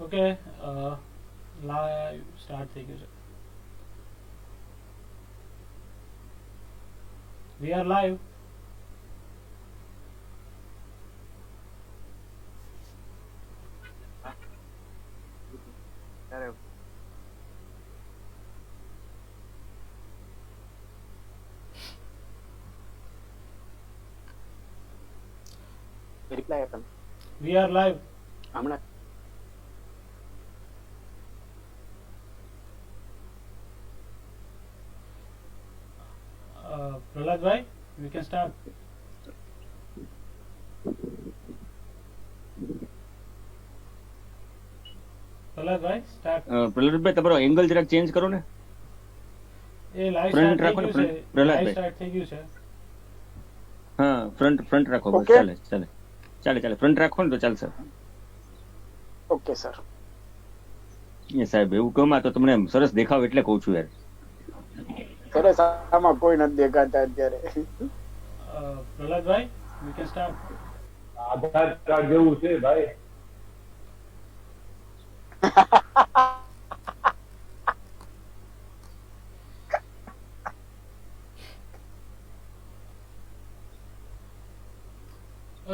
Okay, live start થઈ ગયું છે. વી આર લાઈવ. રિપ્લાય આપો. We are live. હમણાં Prahladbhai, we can start. Prahladbhai start. Prahladbhai તમારો એંગલ જરાક ચેન્જ કરો ને. એ લાઈવ Front સ્ટાર્ટ થઈ રાખો ને, ગયું છે. પ્રહલાદભાઈ. લાઈવ સ્ટાર્ટ થઈ ગયું છે. હા, ફ્રન્ટ રાખો બસ. Okay. ચાલે ફ્રન્ટ રાખો ને તો ચાલશે. Okay sir. એ સાહેબ એવું કહો માં તો તમને સરસ દેખાવ એટલે કહું છું યાર. સરસ, આમાં કોઈ નથી દેખાતા અત્યારે. Prahladbhai, we can start. Aadhaar card જેવું છે ભાઈ.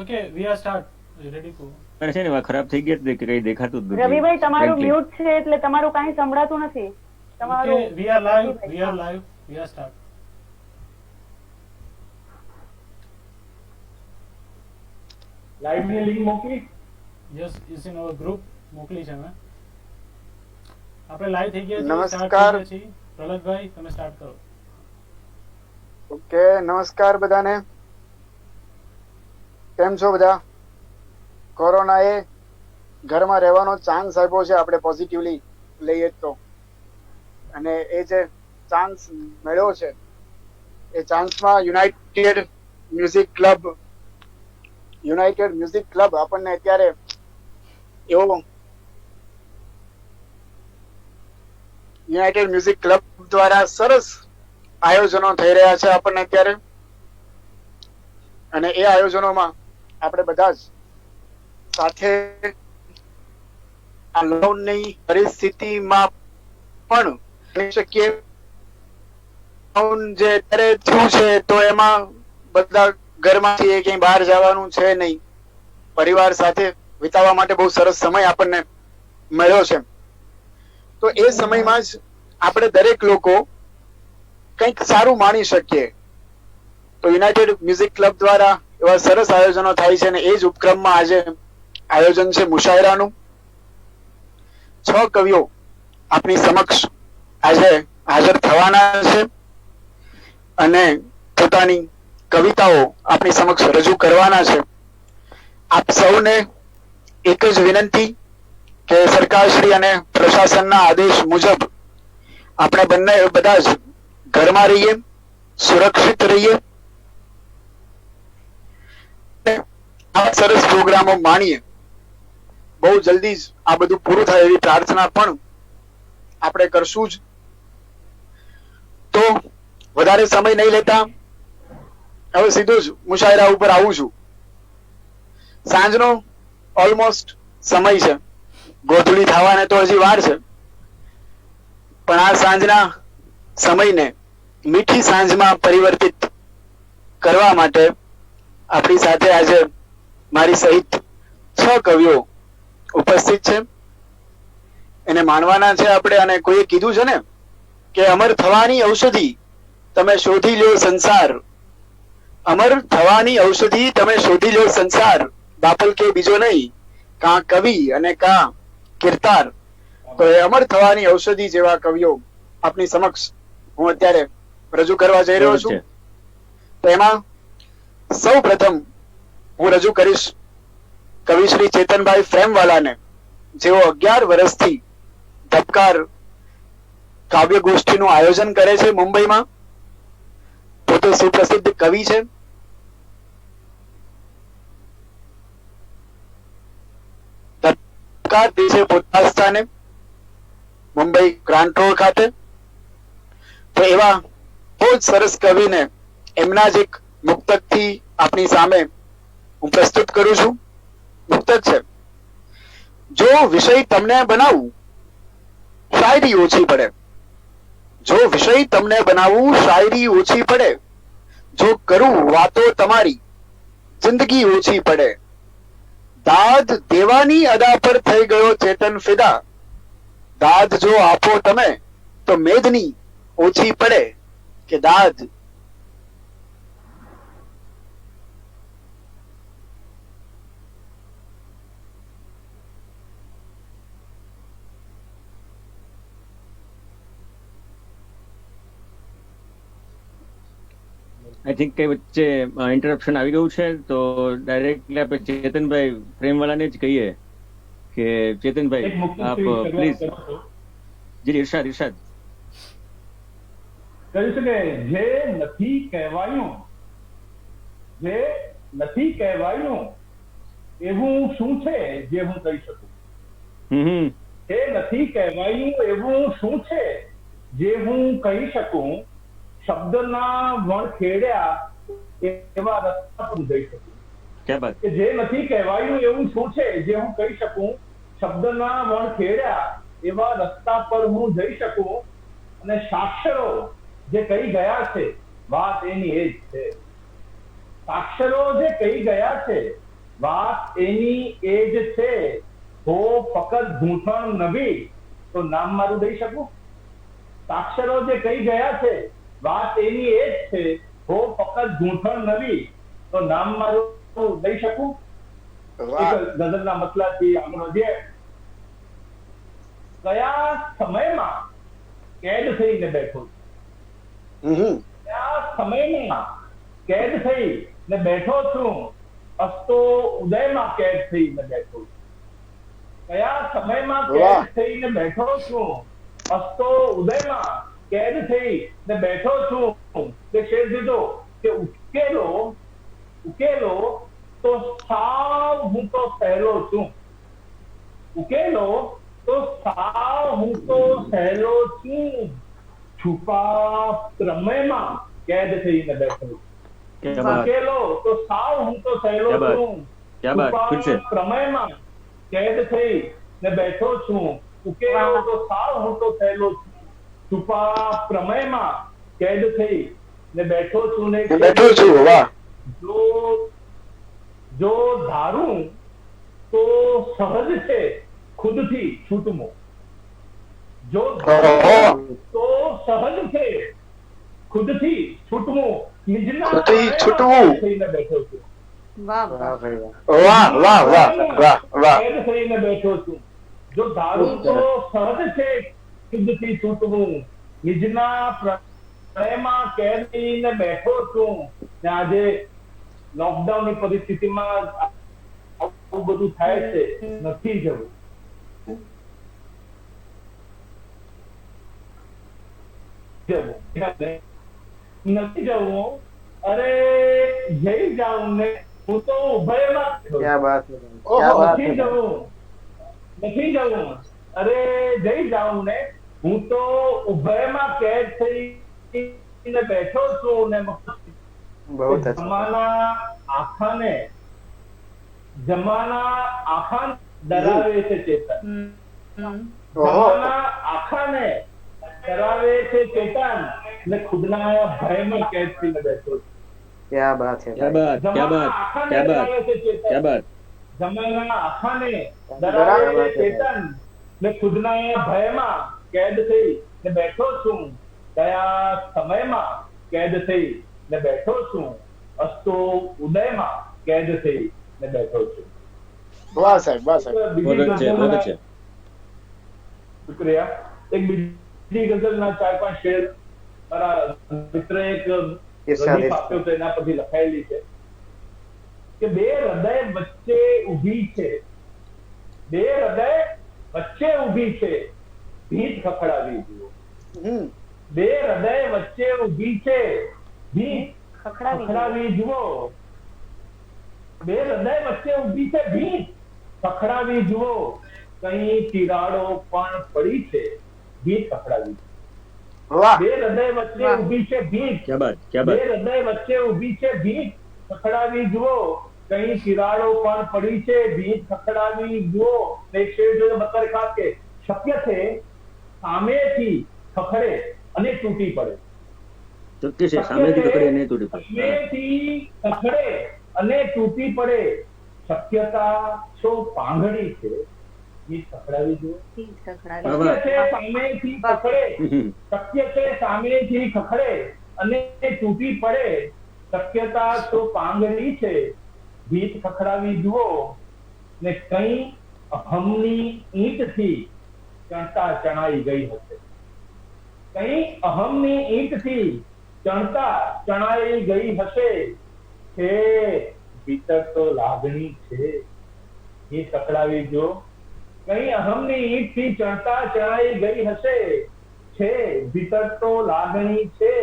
Okay, we are start. Ready to. અને છે ને વાત ખરાબ થઈ ગઈ હતી કે કઈ દેખાતું જ નથી. રવિભાઈ તમારું Frankly. મ્યુટ છે એટલે તમારું કાંઈ સંભળાતું નથી. ઓકે, તમારું વી are live. V are live. We are start. Live ની લિંક મોકલી. Yes, is in our group. મોકલી છે મેં. આપણે લાઈવ થઈ ગયા છીએ. નમસ્કાર. start થઈ ગયા છીએ. પ્રહલાદભાઈ, તમે સ્ટાર્ટ કરો. ઓકે, નમસ્કાર બધાને. કેમ છો બધા? કોરોના એ ઘરમાં રહેવાનો ચાન્સ આપ્યો છે, આપણે પોઝિટિવલી લઈએ તો. અને એ જે ચાન્સ મળ્યો છે એ ચાન્સમાં યુનાઇટેડ મ્યુઝિક ક્લબ આપણને અત્યારે એવો યુનાઇટેડ મ્યુઝિક ક્લબ દ્વારા સરસ આયોજનો થઈ રહ્યા છે આપણને અત્યારે. અને એ આયોજનોમાં આપણે બધા જ સાથે આ લોકડાઉનની પરિસ્થિતિમાં પણ કહી શકીએ જે અત્યારે થયું છે તો એમાં બધા ઘરમાંથી ક્યાંય બહાર જવાનું છે નહીં. પરિવાર સાથે વિતાવવા માટે બહુ સરસ સમય આપણને મળ્યો છે. તો એ સમયમાં જ આપણે દરેક લોકો કંઈક સારું માણી શકીએ. તો યુનાઇટેડ મ્યુઝિક ક્લબ દ્વારા એવા સરસ આયોજનો થાય છે અને એ જ ઉપક્રમમાં આજે આયોજન છે મુશાયરાનું. 6 કવિઓ આપની સમક્ષ આજે હાજર થવાના છે અને પોતાની કવિતાઓ આપની સમક્ષ રજૂ કરવાના છે. આપ સૌને એક જ વિનંતી કે સરકારશ્રી અને પ્રશાસનના આદેશ મુજબ આપણે બંને બધા જ ઘરમાં રહીએ, સુરક્ષિત રહીએ, આ સરસ પ્રોગ્રામો માણીએ. બહુ જલ્દી જ આ બધું પૂરું થાય એવી પ્રાર્થના પણ આપણે કરશું જ. તો વધારે સમય નહીં લેતા હવે સીધું જ મુશાયરા ઉપર આવું છું. સાંજનો ઓલમોસ્ટ સમય છે, ગોધૂળી થવાને તો હજી વાર છે, પણ આ સાંજના સમયને મીઠી સાંજમાં પરિવર્તિત કરવા માટે આપણી સાથે આજે મારી સહિત 6 કવિઓ ઉપસ્થિત છે. એને માનવાના છે આપણે. અને કોઈએ કીધું છે ને કે અમર થવાની ઔષધિ તમે શોધી લ્યો સંસાર. અમર થવાની ઔષધિ તમે શોધી લ્યો સંસાર. બાપલ કે બીજો નહીં, કાં કવિ અને કાં કીર્તાર. તો એ અમર થવાની ઔષધિ જેવા કવિઓ આપની સમક્ષ હું અત્યારે રજૂ કરવા જઈ રહ્યો છું. તો એમાં સૌ પ્રથમ હું રજૂ કરીશ કવિ શ્રી ચેતનભાઈ ફ્રેમવાલાને, જેઓ 11 વર્ષથી ધબકાર કાવ્ય ગોષ્ઠીનું આયોજન કરે છે મુંબઈમાં. પોતે સુપ્રસિદ્ધ કવિ છે. ધબકાર દે છે પોતાના સ્થાને મુંબઈ ગ્રાન્ટ રોડ ખાતે. તો એવા બહુ જ સરસ કવિને એમના જ એક મુક્તકથી આપની સામે હું પ્રસ્તુત કરું છું. મુક્તક છે: જો વિષય તમને બનાવવું શાયરી ઓછી પડે, જો વિષય તમને બનાવવું શાયરી ઓછી પડે, જો કરું વાતો તમારી જિંદગી ઓછી પડે, દાદ દેવાની અદા પર થઈ ગયો ચેતન ફિદા, દાદ જો આપો તમે તો મેદની ઓછી પડે કે દાદ. આઈ થિંક કઈ વચ્ચે ઇન્ટરપ્શન આવી ગયું છે, તો ડાયરેક્ટલી આપણે ચેતનભાઈ પ્રેમવાલાને જ કહીએ કે ચેતનભાઈ એક મુક્તિ આપ શરૂઆત પ્લીઝ. કરો છો. જી ઇરશાદ. કહ્યું છે કે જે નથી કહેવાયું, જે નથી કહેવાયું એવું શું છે જે હું કહી શકું? જે નથી કહેવાયું એવું શું છે જે હું કહી શકું? શબ્દના વણ ખેડ્યા એવા રસ્તા પર જઈ શકું. ક્યા બાત. કે જે નથી કહેવાયું એવું શું છે જે હું કહી શકું? શબ્દના વણ ખેડ્યા એવા રસ્તા પર હું જઈ શકું. અને સાક્ષરો જે કહી ગયા છે વાત એની એ જ છે. સાક્ષરો જે કહી ગયા છે વાત એની એ જ છે. હો ફકત ગૂંથણ નવી તો નામ મારું દઈ શકું? સાક્ષરો જે કહી ગયા છે વાત એની એ જ છે. હો ફકત ગૂંથણ નવી તો નામ મારું દઈ શકું? વાહ. એક ગઝલના મસલાથી આગળ વધીએ. કયા સમયમાં કેદ થઈને બેઠો છું? કયા સમયમાં કેદ થઈને બેઠો છું? અસ્તો ઉદયમાં કેદ થઈને બેઠો છું. કયા સમયમાં વાહ. કેદ થઈને બેઠો છું? અસ્તો ઉદયમાં કેદ થઈને બેઠો છું. તે શેર દીધો કે ઉકેલો તો સાવ હું તો સહેલો છું. ઉકેલો તો સાવ હું તો સહેલો છું. છુપા પ્રમેયમાં કેદ થઈને બેઠો છું. ક્યા બાત. ઉકેલો તો સાવ હું તો સહેલો ક્યા બાત. છું. ક્યા બાત. ફિર से. છુપા પ્રમેયમાં કેદ થઈને બેઠો છું. ઉકેલો તો સાવ હું તો સહેલો છું. છુપા પ્રમેયમાં કેદ થઈને બેઠો છું ને બેઠો છું. વાહ. જો ધારું તો સહજ છે ખુદથી છૂટવું. જો ધારું તો સહજ છે ખુદથી છૂટવું. નિજના ખુદથી છૂટવું. થઈને બેઠો છું. વાહ વાહ. વાહ વાહ વાહ વાહ વાહ. કેદ થઈને બેઠો છું. જો ધારું તો સહજ છે ખુદથી છૂટવું. નિજના પ્રણયમાં કેદ થઈને બેઠો છું. ને આજે લોકડાઉનની પરિસ્થિતિમાં આવું બધું થાય છે. નથી જવું. નથી જવું. અરે જઈ જાઉં ને હું તો ઉભયમાં क्या बात है भाई, ओहो, क्या बात है નથી भाई। જવું. નથી જવું. અરે જઈ જાઉં ને હું તો ઉભયમાં કેદ થઈને બેઠો છું. ને बहुत अच्छा। જમાના આખાને ડરાવે છે ચેતન. જમાના આખાને ડરાવે છે ચેતન. ને ખુદના ભયમાં કેદ થઈને બેઠો છું. क्या बात है ક્યા भाई। બાત. ક્યા જમાના બાત. આખાને ક્યા બાત. ડરાવે છે ચેતન. ક્યા બાત. જમાના આખાને ડરાવે છે ચેતન. ને ખુદના ભયમાં કેદ થઈ ને બેઠો છું. કયા સમયમાં કેદ થઈ ને બેઠો છું? અસ્તો ઉદયમાં કેદ થઈ ને બેઠો છું. વાહ સાહેબ, વાહ સાહેબ. બહુ જ છે, બહુ જ છે. શુક્રિયા. એક બીજી ગઝલના 4-5 શેર મારા મિત્રએ એક ઈર્ષાદ, રદીફ આપ્યો તો એના પરથી લખાયેલી છે કે બે હૃદય વચ્ચે ઊભી છે. બે હૃદય વચ્ચે ઊભી છે. ભીત ખખડાવી જુઓ. બે હૃદય વચ્ચે ઊભી છે. ભીત ખખડાવી જુઓ. બે હૃદય વચ્ચે ઊભી છે. ભીત ખખડાવી જુઓ. કઈ તિરાડો પણ પડી છે. ભીત ખખડાવી જુઓ. વાહ. બે હૃદય વચ્ચે ઊભી છે. ભીત. ક્યા બાત. ક્યા બે બાત. હૃદય વચ્ચે ઊભી છે. ભીત ખખડાવી જુઓ. કઈ તિરાડો પણ પડી છે, ભીત ખખડાવી જુઓ. એક શેર જોયો બતર ખાસ કે શક્ય છે સામેથી ખખડે અને તૂટી પડે. શક્ય છે સામેથી પકડી અને તૂટી પડે. સામેથી ખખડે અને તૂટી પડે. શક્યતા છો પાંગડી છે, ભીત ખખડાવી જુઓ. શક્ય છે સામેથી ખખડે, શક્ય છે સામેથી ખખડે અને તૂટી પડે. શક્યતા તો પાંગડી છે, ભીત ખખડાવી જુઓ. ને કઈ અહમની ઈંટથી ચણતા ચણાઈ ગઈ હશે. કઈ અહમની ઈંટથી ચણતા ચણાઈ ગઈ હશે. છે ભીતર તો લાગણી છે, ભીત ખખડાવી જુઓ. કઈ અહમની ઈંટથી ચણતા ચણાઈ ગઈ હશે. છે ભીતર તો લાગણી છે,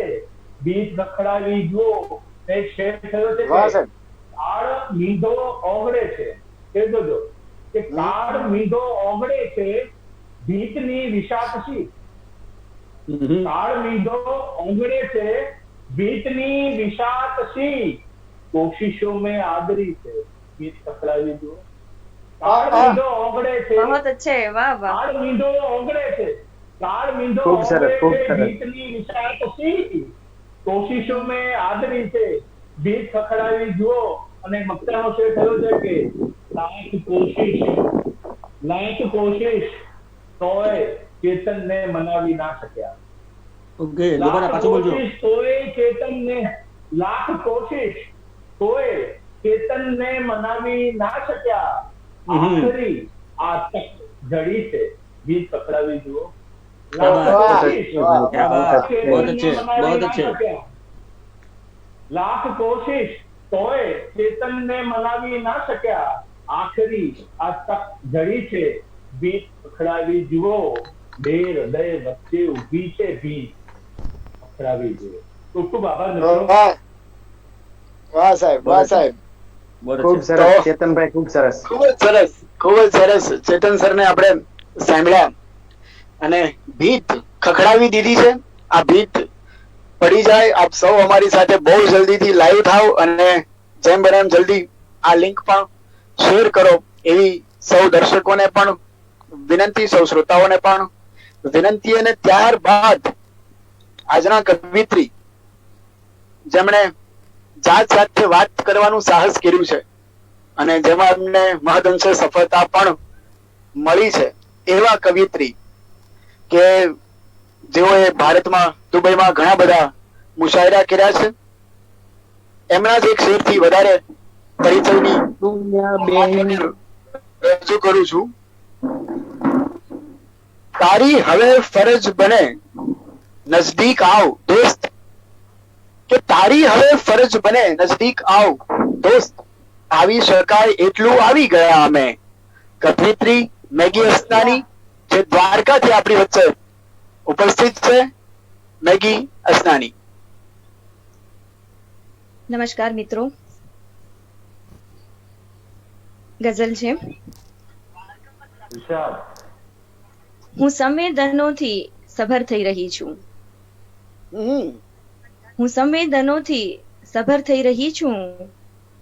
ભીત ખખડાવી જુઓ. એક શેર થયો છે વાહ સાહેબ. કાળ મીંધો ઓગળે છે. કે જોજો કે કાળ મીંધો ઓગળે છે, ભીતની વિષાત શી. કાળ મીંધો ઓગળે છે, ભીતની વિષાત શી. કોશિશો મેં આદરી છે, ભીત ખખડાવી જુઓ. કાળ મીંધો ઓગળે છે, बहुत अच्छे, वाह वाह. કાળ મીંધો ઓગળે છે, કાળ મીંધો ખૂબ સરસ, ઓગળે ખૂબ છે, સરસ. ભીતની વિષાત શી. કોશિશો મેં આદરી છે, ભીત ખખડાવી જુઓ. અને મક્તાનો શેર થયો છે કે લાખ કોશિશ તોય ચેતનને મનાવી ના શક્યા. ઓકે દુબારા પાછું બોલજો. તોય ચેતનને, લાખ કોશિશ તોય ચેતનને મનાવી ના શક્યા. આખરી આ તક જડી છે, ભીત પકડાવી જુઓ. क्या बात, લાખ वाह, કોશિશ वाह, क्या बात, चेतनने बहुत अच्छे, मनावी बहुत ना अच्छे. शक्या. લાખ કોશિશ તોય ચેતનને મનાવી ના શક્યા. આખરી આ તક જડી છે, ભીત પકડાવી જુઓ. બે હૃદય વચ્ચે ઊભી છે, ભીત પકડાવી જુઓ. ખૂબ ખૂબ આભાર મિત્રો. વાહ વાહ સાહેબ, વાહ સાહેબ. बहुत ખૂબ अच्छे. સરસ ચેતનભાઈ, ખૂબ સરસ. ખૂબ જ સરસ, ખૂબ જ સરસ. ચેતન સર ને આપણે સાંભળ્યા અને ભીત ખખડાવી દીધી છે. આ ભીત પડી જાય. આપ સૌ અમારી સાથે બહુ જલ્દીથી લાઈવ થાવ અને જેમ બને એમ જલ્દી આ લિંક પણ શેર કરો એવી સૌ દર્શકોને પણ વિનંતી, સૌ શ્રોતાઓને પણ વિનંતી. અને ત્યારબાદ આજના કવિત્રી જેમણે જાત સાથે વાત કરવાનું સાહસ કર્યું છે અને જેમાં એમને મહદઅંશે સફળતા પણ મળી છે એવા કવિત્રી કે જેઓએ ભારતમાં, દુબઈમાં ઘણા બધા મુશાયરા કર્યા છે. એમના જ એક શેરથી વધારે પરિચયની રજૂ કરું છું. તારી હવે ફરજ બને નજદીક આવ દોસ્ત, કે તારી હવે ફરજ બને નજદીક આવ દોસ્ત. આવી શકાય એટલું આવી ગયા અમે. કવિત્રી મેગી અસનાની, જે દ્વારકાથી આપણી વચ્ચે ઉપસ્થિત છે. મેગી અસનાની. નમસ્કાર મિત્રો, ગઝલ છે. વિશાલ, હું સંવેદનોથી સભર થઈ રહી છું. હું સંવેદનોથી સભર થઈ રહી છું.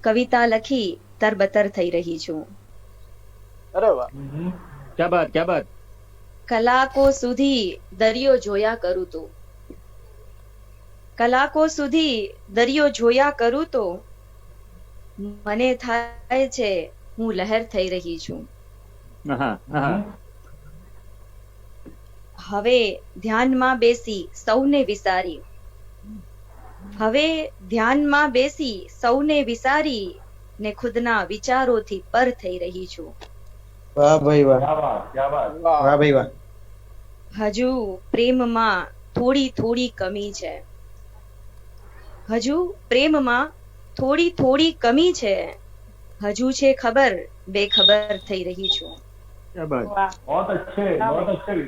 કવિતા લખી તરબતર થઈ રહી છું. અરે વાહ. क्या बात, क्या बात. કલાકો સુધી દરિયો જોયા કરું તો, કલાકો સુધી દરિયો જોયા કરું તો મને થાય છે હું લહેર થઈ રહી છું. હા હા. હવે ધ્યાનમાં બેસી સૌને વિસારી, હવે ધ્યાનમાં બેસી સૌને વિસારી ને ખુદના વિચારોથી પર થઈ રહી છું. વાહ ભાઈ વાહ, ક્યા વાત, ક્યા વાત. વાહ ભાઈ વાહ. હજુ પ્રેમમાં થોડી થોડી કમી છે, હજુ પ્રેમમાં થોડી થોડી કમી છે. હજુ છે ખબર, બેખબર થઈ રહી છું. क्या बात. बहुत अच्छे, बहुत अच्छे.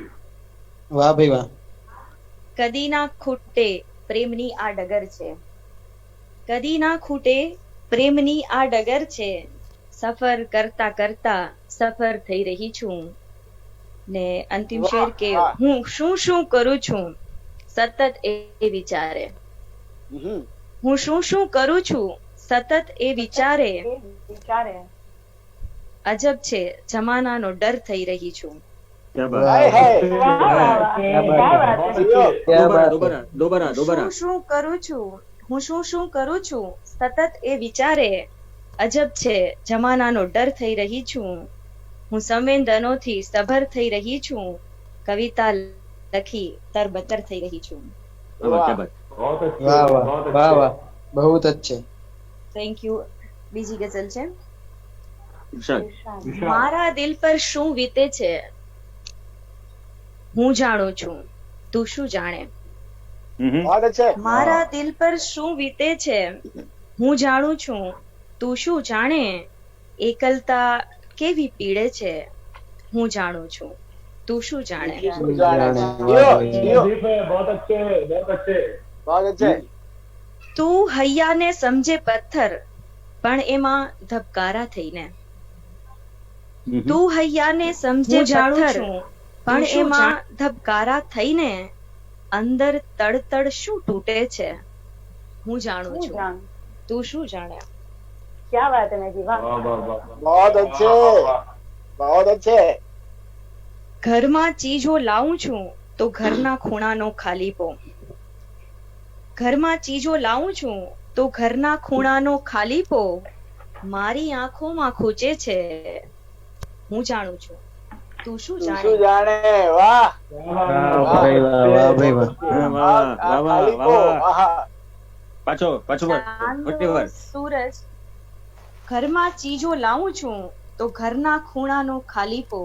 વાહ ભાઈ વાહ. કદી ના ખૂટે પ્રેમની આ ડગર છે, કદી ના ખૂટે પ્રેમની આ ડગર છે. સફર કરતા કરતા સફર થઈ રહી છું. ને અંતિમ વાહ, શેર કે વાહ. હું શું શું કરું છું સતત એ વિચારે, હું શું શું કરું છું સતત એ વિચારે. વિચારે અજબ છે જમાનાનો ડર થઈ રહી છું. ક્યા બાત હાય હાય વાહ, વાહ, વાહ. ક્યા વાત છે. ક્યા બાત દોબારા શું શું કરું છું હું શું કરું છું સતત એ વિચારે. અજબ છે જમાનાનો ડર થઈ રહી છું. હું સંવેદનોથી સભર થઈ રહી છું. કવિતા લખી તરબતર થઈ રહી છું. ક્યા બાત बहुत अच्छे વાહ बहुत વાહ अच्छे વાહ વાહ બહુત અચ્છે થેન્ક યુ. બીજી ગઝલ છે. ઇરશાદ विशाल મારા દિલ પર શું વીતે છે હું જાણું છું તું શું જાણે. बहुत अच्छे મારા દિલ પર શું વીતે છે હું જાણું છું તું શું જાણે. એકલતા કેવી પીડે છે હું જાણું છું તું શું જાણે. શું જાણે જાણે. જીઓ વાહ ભાઈ. જીઓ लतीफ है बहुत अच्छे बहुत अच्छे बहुत अच्छे તું હૈયાને સમજે પથ્થર પણ એમાં ધબકારા થઈને. તું હૈયાને સમજે પથ્થર પણ એમાં ધબકારા થઈને. અંદર તડતડ શું તૂટે છે હું જાણું શું છું જાણ તું શું જાણે. ક્યા વાત है મેઘી વાહ वाह वाह वाह बहुत अच्छे बहुत अच्छे ઘરમાં ચીજો લાવું છું તો ઘરના ખૂણાનો ખાલીપો. ઘરમાં ચીજો લાવું છું તો ઘરના ખૂણાનો ખાલીપો મારી આંખોમાં ખૂચે છે હું જાણું છું તું શું તું જાણે. શું જાણે વાહ વાહ ભાઈ વાહ વાહ ભાઈ વાહ આ ખાલીપો આહા પાછો વર ચાંદનો સૂરજ ઘરમાં ચીજો લાવું છું તો ઘરના ખૂણાનો ખાલીપો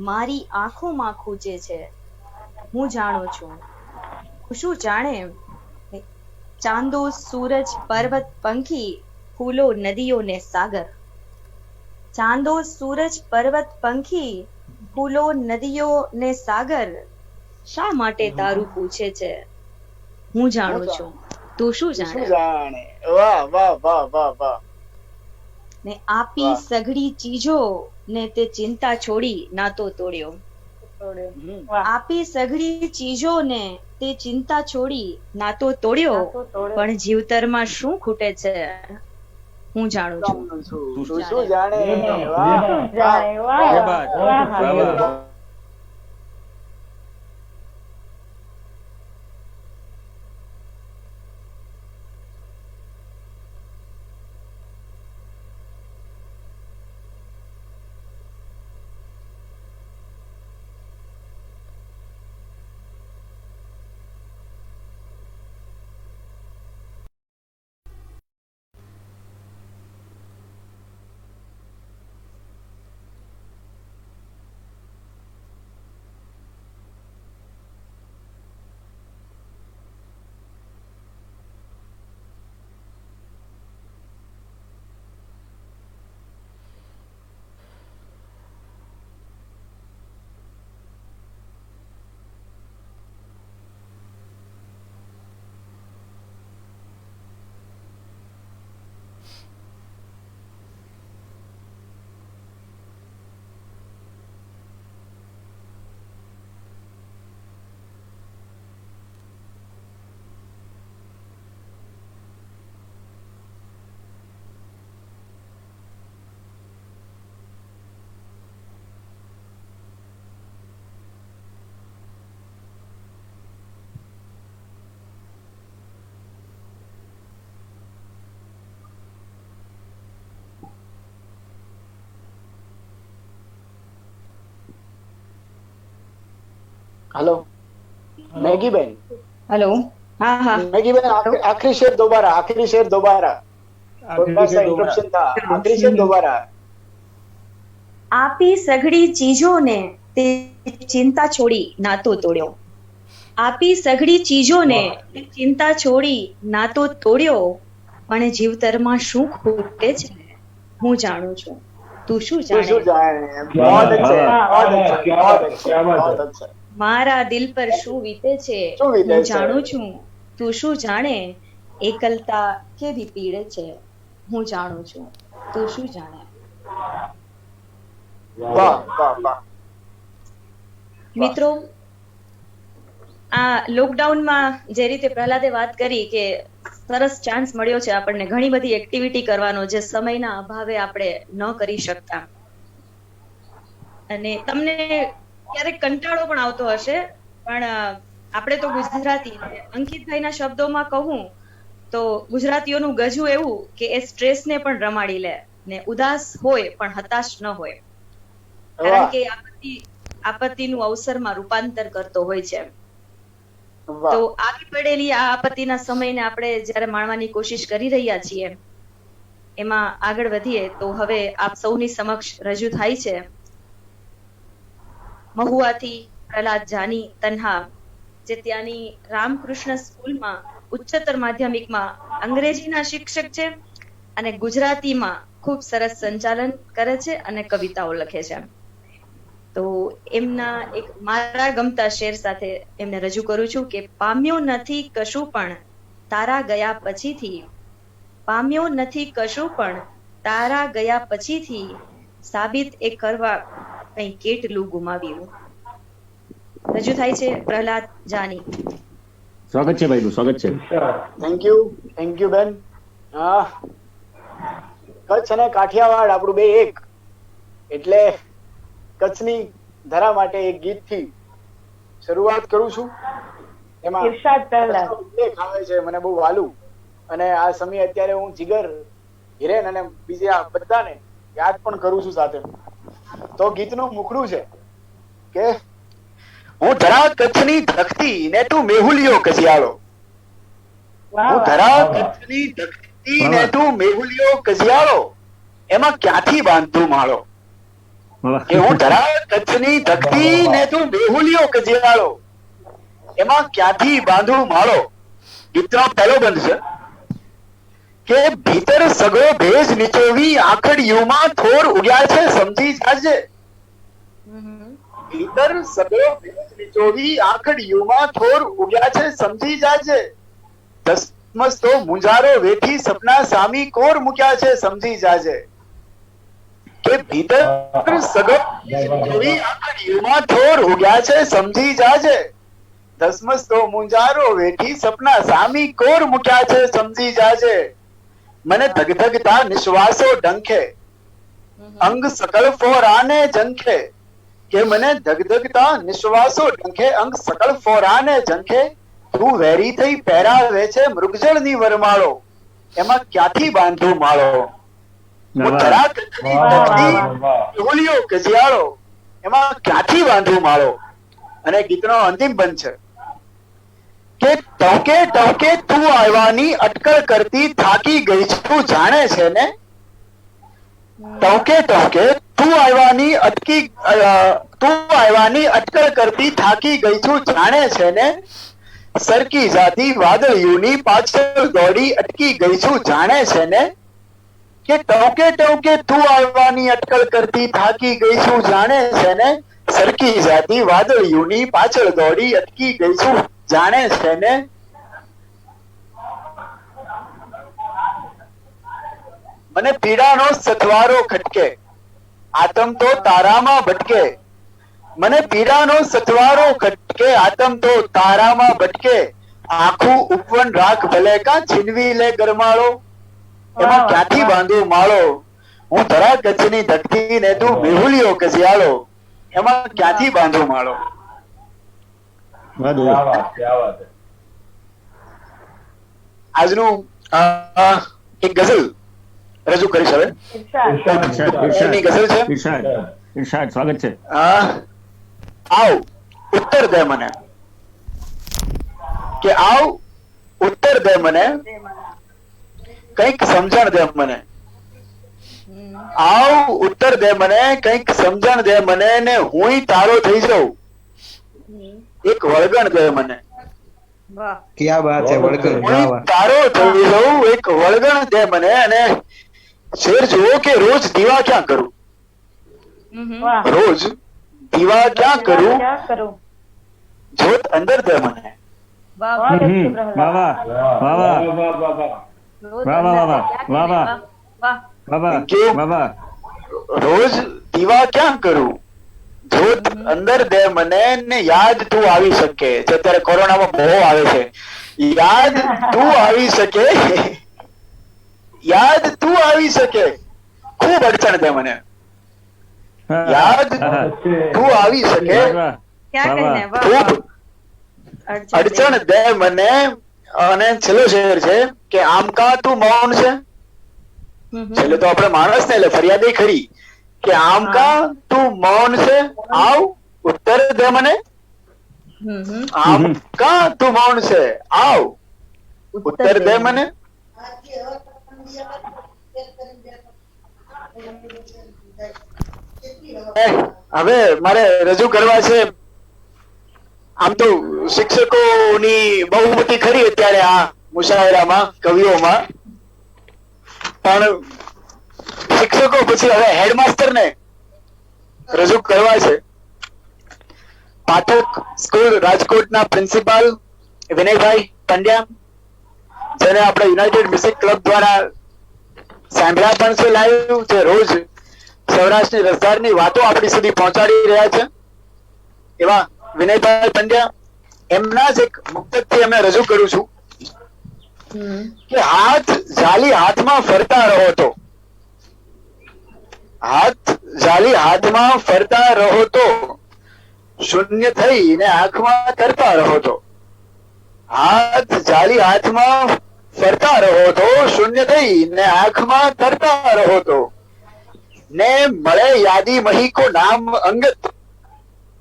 મારી આંખોમાં ખૂચે છે હું જાણું છું તું શું જાણે. ચાંદો સૂરજ પર્વત પંખી ફૂલો નદીઓ ને સાગર. ચાંદો સૂરજ પર્વત પંખી ફૂલો નદીઓ ને સાગર શા માટે તારું પૂછે છે હું જાણું છું તું શું શું જાણે. જાણે વાહ વાહ વાહ વાહ વાહ ને આપી વાહ. સઘળી ચીજો ને તે ચિંતા છોડી નાતો તોડ્યો. વાહ આપી સઘળી ચીજો ને તે ચિંતા છોડી નાતો તોડ્યો નાતો તોડ્યો. પણ જીવતરમાં શું ખૂટે છે હું જાણું છું જાણું છું તું તું શું જાણે ये बात, ये વાહ बात। જાણે વાહ ક્યા વાહ, બાત વાહ વાહ વાહ. વાહ हेलो मैगी बहन હેલો હા હા मैगी बहन आखिरी शेर दोबारा थोड़ा सा इंटरप्शन था आखिरी शेर दोबारा આપી સઘળી ચીજોને તે ચિંતા છોડી નાતો તોડ્યો. આપી સઘળી ચીજોને તે ચિંતા છોડી નાતો તોડ્યો પણ જીવતરમાં શું ખૂટે છે હું જાણું છું તું શું तू જાણે. શું જાણે बहुत अच्छे बहुत अच्छे क्या बहुत बात है, अच्छे क्या बात बहुत है। अच्छे મારા દિલ પર શું વીતે છે શું વીતે હું છે? જાણું છું તું શું જાણે. એકલતા કેવી પીડે છે હું જાણું છું તું શું જાણે. વાહ વાહ વાહ મિત્રો આ લોકડાઉનમાં જે રીતે પ્રહલાદે વાત કરી કે સરસ ચાન્સ મળ્યો છે આપણને ઘણી બધી એક્ટિવિટી કરવાનો જે સમયના અભાવે આપણે ન કરી શકતા. અને તમને ક્યારેક કંટાળો પણ આવતો હશે, પણ આપણે તો ગુજરાતી, અંકિતભાઈના શબ્દોમાં કહું તો ગુજરાતીઓનું ગજું એવું કે એ સ્ટ્રેસને પણ રમાડી લે ને ઉદાસ હોય પણ હતાશ ન હોય, કારણ કે આપત્તિનું અવસરમાં રૂપાંતર કરતો હોય છે. તો આવી પડેલી આ આપત્તિના સમયને આપણે જ્યારે માણવાની કોશિશ કરી રહ્યા છીએ, એમાં આગળ વધીએ તો હવે આપ સૌની સમક્ષ રજૂ થાય છે મહુવાથી પ્રહલાદ જાની તન્હા, જે ત્યાંની રામકૃષ્ણ સ્કૂલમાં ઉચ્ચતર માધ્યમિકમાં અંગ્રેજીના શિક્ષક છે અને ગુજરાતીમાં ખૂબ સરસ સંચાલન કરે છે અને કવિતાઓ લખે છે. તો એમના એક મારા ગમતા શેર સાથે એમને રજૂ કરું છું કે પામ્યો નથી કશું પણ તારા ગયા પછીથી, પામ્યો નથી કશું પણ તારા ગયા પછીથી, સાબિત એ કરવા કંઈ કેટલું ગુમાવ્યું. રજૂ થાય છે પ્રહલાદ જાની. સ્વાગત છે ભાઈનું, સ્વાગત છે. થેન્ક યુ બેન. કચ્છ અને કાઠિયાવાડ આપણું બે એક, એટલે કચ્છની ધરા માટે એક ગીતથી શરૂઆત કરું છું. એમાં ઇરશાદ પ્રહલાદ ઉલ્લેખ આવે છે મને બહુ વાલું, અને આ સમયે અત્યારે હું જીગર, હિરેન અને બીજા બધાને યાદ પણ કરું છું સાથે. તો ગીતનું મુખડું છે કે હું ધરા કચ્છની ધકતી ને તું મેહુલિયો કજિયાળો, હું ધરા કચ્છની ધકતી ને તું મેહુલિયો કજિયાળો, એમાં ક્યાંથી બાંધું માળો. કે હું ધરા કચ્છની ધકતી ને તું મેહુલિયો કજિયાળો, એમાં ક્યાંથી બાંધું માળો. ગીતનો પહેલો બંધ છે કે ભીતર સગો ભેજ નીચોવી આખડિયુંમાં થોર ઉગ્યા છે સમજી જાજે. ભીતર સગો ભેજ નીચોવી આખડિયુંમાં થોર ઉગ્યા છે સમજી જાજે. ધસમસતો મુંજારો વેઠી સપના સામી કોર મૂક્યા છે સમજી જાજે. કે ભીતર સગો ભેજ નીચોવી આખડિયુંમાં થોર ઉગ્યા છે સમજી જાજે. ધસમસતો મુંજારો વેઠી સપના સામી કોર મૂક્યા છે સમજી જાજે. મને ધગધગતા નિશ્વાસો ડંખે, અંગ સકળ ફોરાને ઝંખે. કે મને ધગધગતા નિશ્વાસો ડંખે, અંગ સકળ ફોરાને ઝંખે. તું વેરી થઈ પહેરાવે છે મૃગજળની વરમાળો, એમાં ક્યાંથી બાંધું માળો. હું ધરા કચ્છની ધરતી મેહુલિયો કજિયાળો, એમાં ક્યાંથી બાંધું માળો. અને ગીતનો અંતિમ બંધ છે કે ટવકે ટવકે તું આવવાની અટકળ કરતી થાકી ગઈ છું જાણે છે ને. ટવકે ટવકે તું આવવાની અટકળ કરતી થાકી ગઈ છું જાણે છે ને. સરકી જાતી વાદળિયુંની પાછળ દોડી અટકી ગઈ છું જાણે છે ને. કે ટવકે ટવકે તું આવવાની અટકળ કરતી થાકી ગઈ છું જાણે છે ને. સરકી જાતી વાદળિયુંની પાછળ દોડી અટકી ગઈ છું જાણે છે ને. મને પીડાનો સથવારો ખટકે, આતમ તો તારામાં ભટકે. મને પીડાનો સથવારો ખટકે, આતમ તો તારામાં ભટકે. આખું ઉપવન રાખ ભલે કા છીનવી લે ગરમાળો, એમાં ક્યાંથી બાંધું માળો. હું ધરા કચ્છની ધકતી ને તું મેહુલિયો કજિયાળો, એમાં ક્યાંથી બાંધું માળો. આજનું એક ગઝલ રજૂ કરીશ હવે. ગઝલ છે ઇરશાદ, સ્વાગત છે. આવ ઉત્તર દે મને, કે આવ ઉત્તર દે મને, કંઈક સમજણ દે મને. આવ ઉત્તર દે મને, કંઈક સમજણ દે મને, ને હુંય તારો થઈ જાઉં, એક વળગણ દે મને. ક્યાં વાત છે, વળગણ. વાહ વાહ. તારો થઈ જાઉં, એક વળગણ દે મને. અને શેર જુઓ કે રોજ દીવા ક્યાં કરું, રોજ દીવા ક્યાં કરું, જોત અંદર દે મને. રોજ દીવા ક્યાં કરું, જોત અંદર દે મને, ને યાદ તું આવી શકે. અત્યારે કોરોનામાં બહુ આવે છે યાદ તું આવી શકે, યાદ તું આવી શકે, ખૂબ અડચણ દે મને, યાદ તું આવી શકે, क्या कहना है? वाह ખૂબ वाह। અડચણ દે મને. અને છેલ્લો શેર છે કે આમ કા તું મૌન છે. છેલ્લે તો આપણે માણસ ને એટલે ફરિયાદ ખરી કે આમ કા તું મૌન છે, આવ ઉત્તર દે મને. આમ કા તું મૌન છે, આવ ઉત્તર દે મને. હવે મારે રજૂ કરવા છે. આમ તો શિક્ષકોની બહુમતી ખરી અત્યારે આ મુશાયરામાં, કવિઓમાં, પણ શિક્ષકો પછી હવે હેડમાસ્ટર ને રજૂ કરવા છે. પાઠક સ્કૂલ રાજકોટના પ્રિન્સિપાલ વિનયભાઈ પંડ્યા, જેને આપણે યુનાઇટેડ મ્યુઝિક ક્લબ દ્વારા સાંભળ્યા પણ છે લાઈવ, જે રોજ સૌરાષ્ટ્રની રસધારની વાતો આપણી સુધી પહોંચાડી રહ્યા છે, એવા વિનયભાઈ પંડ્યા. એમના જ એક મુક્તકથી અમે રજૂ કરું છું કે હાથ ઝાલી હાથમાં ફરતા રહો તો, હાથ ઝાલી હાથમાં ફરતા રહો તો, શૂન્ય થઈને આંખમાં તરતા રહો તો, હાથ ઝાલી હાથમાં ફરતા રહો તો, શૂન્ય થઈને આંખમાં તરતા રહો તો, ને મળે યાદી મહી કો નામ અંગત,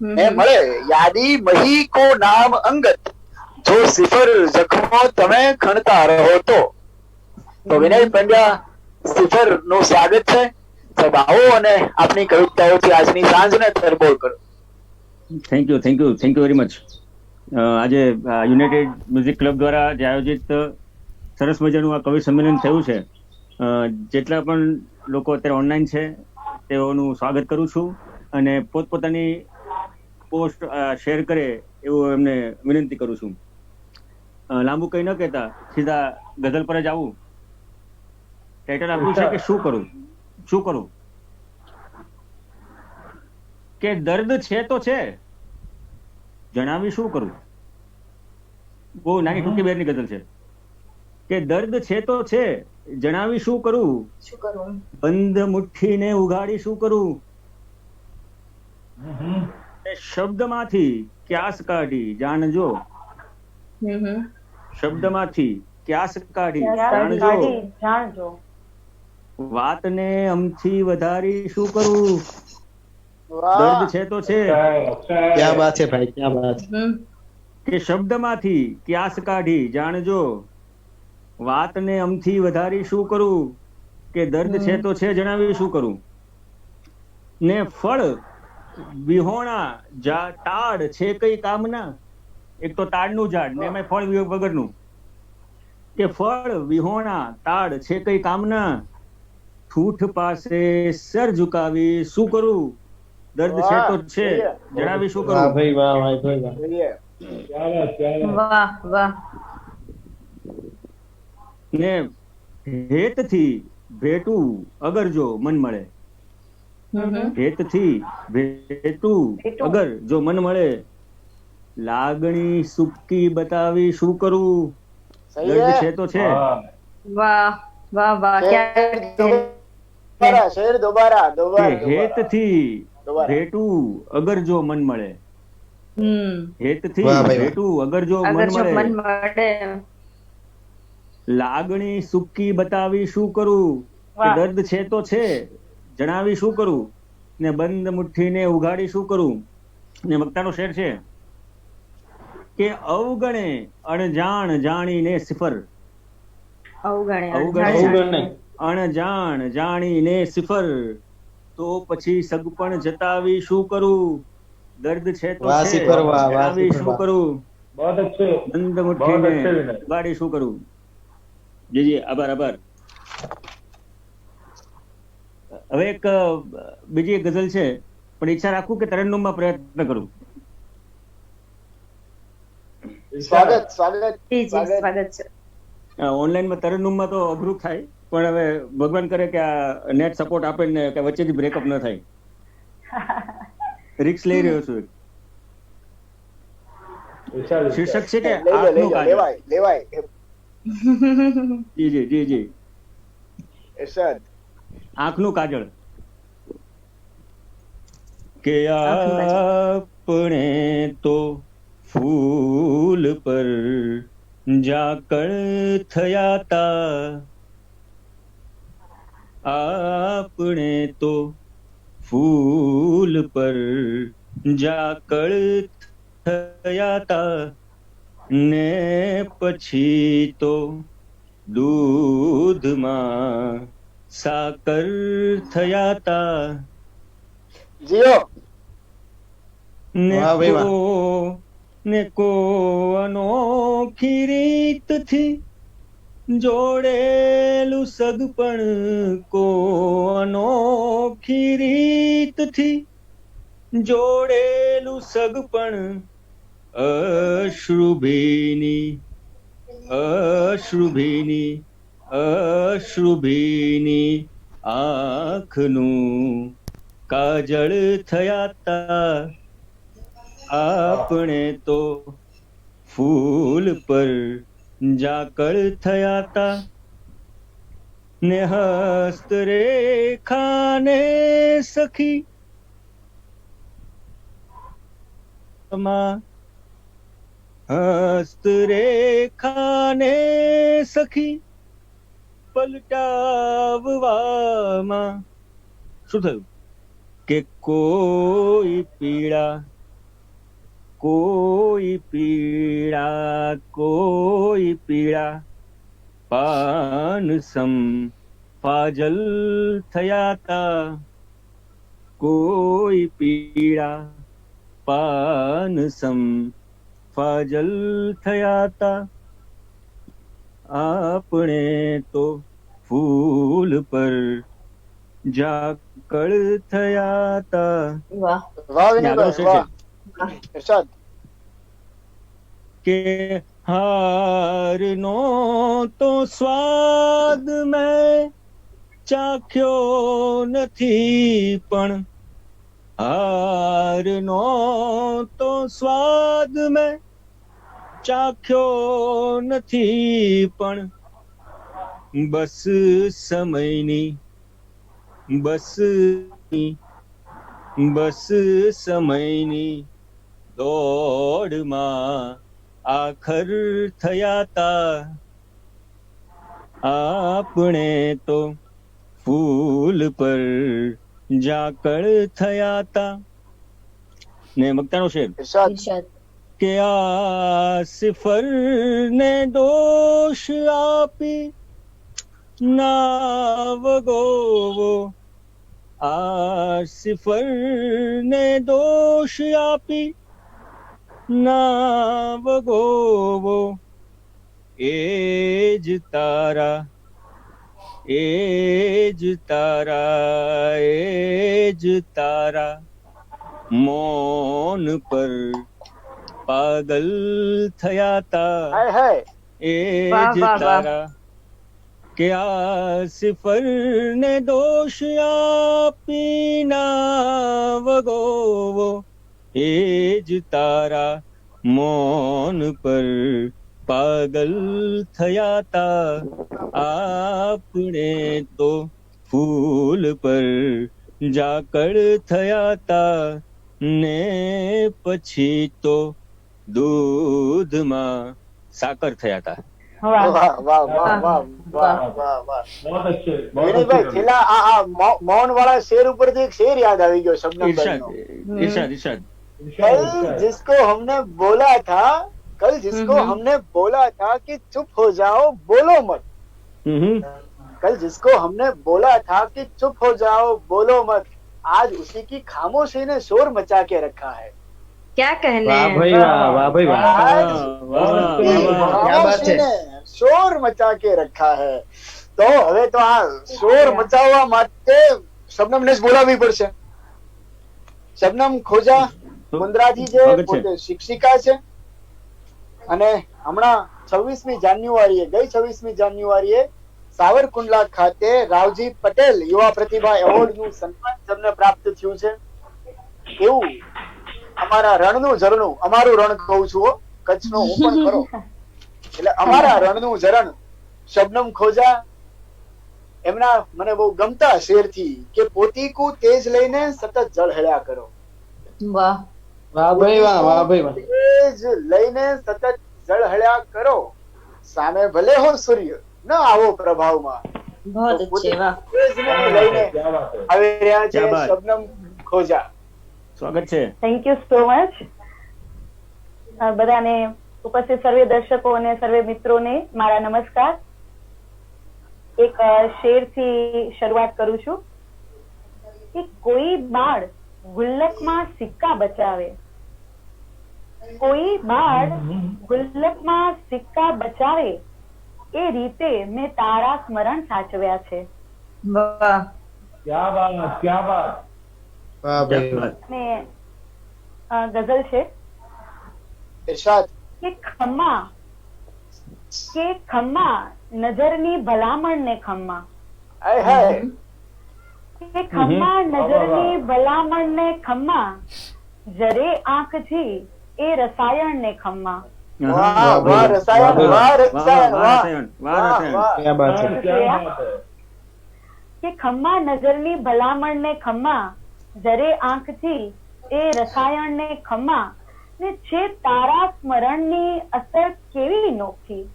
ને મળે યાદી મહી કો નામ અંગત, જો સિફર જખમો તમે ખણતા રહો તો. તો વિનય પંડ્યા સિફર નું સ્વાગત છે. સાહેબ આવો અને આપની કવિતાઓથી આજની સાંજને તરબોળ કરો. Thank you very much. આજે યુનાઇટેડ મ્યુઝિક ક્લબ દ્વારા જે આયોજિત સરસ મજાનું આ કવિ સંમેલન થયું છે, જેટલા પણ લોકો અત્યારે ઓનલાઈન છે તેઓનું સ્વાગત કરું છું અને પોતપોતાની પોસ્ટ શેર કરે એવું એમને વિનંતી કરું છું. લાંબુ કંઈ ન કહેતા સીધા ગઝલ પર જ આવું. ટાઇટલ આપ્યું છે કે શું કરું, શું કરું. કે દર્દ છે તો છે, જણાવી શું કરું. બહુ નાની ટૂંકી બેરની ગઝલ છે કે દર્દ છે તો છે, જણાવી શું કરું, શું કરું, બંધ મુઠ્ઠીને ઉગાડી શું કરું, શબ્દમાંથી ક્યાસ કાઢી જાણજો, શબ્દમાંથી ક્યાસ કાઢી જાણજો, વાતને અમથી વધારી શું કરું. દર્દ છે તો છે, ક્યાં બાત છે ભાઈ, ક્યાં બાત. કે શબ્દમાંથી ક્યાસ કાઢી જાણજો, વાતને અમથી વધારી શું કરું. કે દર્દ છે તો છે, જણાવી શું કરું. ને ફળ વિહોણા તાડ છે કઈ કામના. એક તો તાડનું ઝાડ ને એમાં ફળ વગરનું. કે ફળ વિહોણા તાડ છે કઈ કામના, ઠૂઠ પાસે સર ઝુકાવી શું કરું. દર્દ છે તો છે, જણાવી શું વાહ કરું. ભાઈ વાહ, ભાઈ વાહ. વાહ વાહ. ને હેતથી ભેટું અગર જો મન મળે, હેતથી ભેટું અગર જો મન મળે, લાગણી સુકી બતાવી શું કરું. દર્દ છે તો છે. વાહ વાહ વાહ. શેર દોબારા હેતથી ભેટું અગર જો મન મળે, હેતથી વાહ ભાઈ વાહ. ભેટું અગર જો અગર મન જો મન મળે, મળે, લાગણી સુકી બતાવી શું કરું. કે વાહ. દર્દ છે તો છે, જણાવી શું કરું. ને બંધ મુઠ્ઠીને ઉઘાડી શું કરું. ને વક્તાનો શેર છે કે અવગણે અણજાણ જાણીને સિફર, અવગણે અવગણે અણજાણ જાણીને સિફર, તો પછી સગપણ જતાવી શું કરું. દર્દ છે તો વાહ છે, સિફર, વાહ, વાહ જણાવી સિફર, શું વાહ. કરું. बहुत अच्छे બંધ बहुत મુઠ્ઠીને अच्छे विनय. ઉગાડી શું કરું. જી આભાર આભાર. હવે એક બીજી એક ગઝલ છે, પણ ઈચ્છા રાખું કે તરન્નુમમાં પ્રયત્ન કરું. સ્વાગત સ્વાગત જી જી સ્વાગત છે. ઓનલાઈનમાં તરન્નુમમાં તો અઘરું થાય, પણ હવે ભગવાન કરે કે આ નેટ સપોર્ટ આપે ને કે વચ્ચેથી બ્રેકઅપ ન થાય. રિક્સ લઈ રહ્યો છું. શીર્ષક છે કે લઈ લો આંખનું કાજળ. લેવાય જી જી જી જી ઇરશાદ. આંખનું કાજળ. કે આંખનું કાજળ. આપણે તો ફૂલ પર ઝાકળ થયા તા, આપણે તો ફૂલ પર ઝાકળ થયા તા, ને પછી તો દૂધમાં સાકર થયા તા. જીઓ. વાહ ભાઈ વાહ. ને કો અનોખી રીતથી જોડેલું સગપણ, કો અનોખી રીતથી જોડેલું સગપણ, અશ્રુભીની અશ્રુભીની અશ્રુભીની આંખનું કાજળ થયા તા, આપણે તો ફૂલ પર ઝાકળ થયા તા, ને હસ્તરેખાને સખી હસ્તરેખાને સખી પલટાવવામાં શું થયું કે કોઈ પીડા કોઈ પીડા કોઈ પીડા પાન સમ ફાજલ થયા તા, કોઈ પીડા પાન સમ ફાજલ થયા તા, આપણે તો ફૂલ પર ઝાકળ થયા તા. વાહ. વાહ આગળ વિનયભાઈ, છે વાહ. ઇરશાદ. કે હારનો તો સ્વાદ મેં ચાખ્યો નથી, પણ હારનો તો સ્વાદ મેં ચાખ્યો નથી, પણ બસ સમયની બસ સમયની દોડમાં આખર થયા તા, આપણે તો ફૂલ પર ઝાકળ થયા તા. ને મગતાનો શેર ઇરશાદ. ઇરશાદ. કે આ સિફરને દોષ આપી ના વગોવો, આ સિફરને દોષ આપી ના વગોવો, એ જ તારા એ જ તારા એ જ તારા મૌન પર પાગલ થયા તા, હાય હાય. એ વાહ, જ વાહ, વાહ. તારા કે આ સિફરને દોષ આપી ના વગોવો, એ જ તારા મૌન પર પાગલ થયા તા, આપણે તો ફૂલ પર ઝાકળ થયા તા, ને પછી તો દૂધમાં સાકર થયા તા. વાહ. વાહ વાહ વાહ વાહ વાહ વાહ વાહ. बहुत अच्छे વિનયભાઈ, છેલ્લા આ મૌન વાળા શેર ઉપરથી એક શેર યાદ આવી ગયો શબનમભાઈનો. इरशाद इरशाद कल जिसको हमने बोला था कल जिसको हमने बोला था कि चुप हो जाओ बोलो मत, कल जिसको हमने बोला था कि चुप हो जाओ बोलो मत, आज उसी की खामोशी ने शोर मचा के रखा है. क्या कहने वाह हैं? भाई वाह, वाह भाई वाह. आज वाह, उसकी वाह, वाह. क्या बात खामोशी है. ने शोर मचा के रखा है. તો હવે તો આ શોર મચાવવા માટે શબનમને જ બોલાવવી પડશે. શબનમ ખોજા મુંદ્રાજી જે સ્વાગત છે. પોતે શિક્ષિકા છે અને હમણાં 26મી જાન્યુઆરીએ ગઈ 26મી જાન્યુઆરીએ સાવરકુંડલા ખાતે રાવજી પટેલ યુવા પ્રતિભા એવોર્ડનું સન્માન જેમને પ્રાપ્ત થયું છે. એવું અમારા રણનું ઝરણું, અમારું રણ કહું છું હો, કચ્છનો હું પણ ખરો. એટલે અમારા રણનું ઝરણ શબનમ ખોજા એમના મને બહુ ગમતા શેરથી કે પોતીકું તેજ લઈને સતત ઝળહળ્યા કરો. વાહ વાહ ભાઈ વાહ, વાહ ભાઈ વાહ. તેજ લઈને સતત ઝળહળ્યા કરો, સામે ભલે હો સૂર્ય ન આવો પ્રભાવમાં. बहुत अच्छे वाह તેજને લઈને क्या बात है આવી રહ્યા છે ક્યા બાત. શબનમ ખોજા. સ્વાગત છે. થેન્ક યુ સો મચ બધાને ઉપસ્થિત સર્વે દર્શકો અને સર્વે મિત્રોને મારા નમસ્કાર. એક શેરથી શરૂઆત કરું છું કે કોઈ બાળ ગુલ્લકમાં સિક્કા બચાવે, કોઈ બાળ ગુલ્લકમાં સિક્કા બચાવે એ રીતે મેં તારા સ્મરણ સાચવ્યા છે. વાહ क्या बात क्या बात વાહ ભાઈ વાહ. અને ગઝલ છે ઇરશાદ. કે ખમ્મા નજરની ભલામણ ને ખમ્મા, હાય હાય. કે ખમ્મા નજરની ભલામણ ને ખમ્મા, જરે આંખથી એ રસાયણ ને ખમ્મા. વાહ વાહ રસાયણ, વાહ રસાયણ, વાહ રસાયણ, વાહ વાહ રસાયણ. વાહ. ક્યાં બાત છે. क्या बात है કે ખમ્મા નજરની ભલામણ ને ખમ્મા, જરે આંખથી એ રસાયણ ને ખમ્મા, ને છે તારા સ્મરણની અસર કેવી નોખી,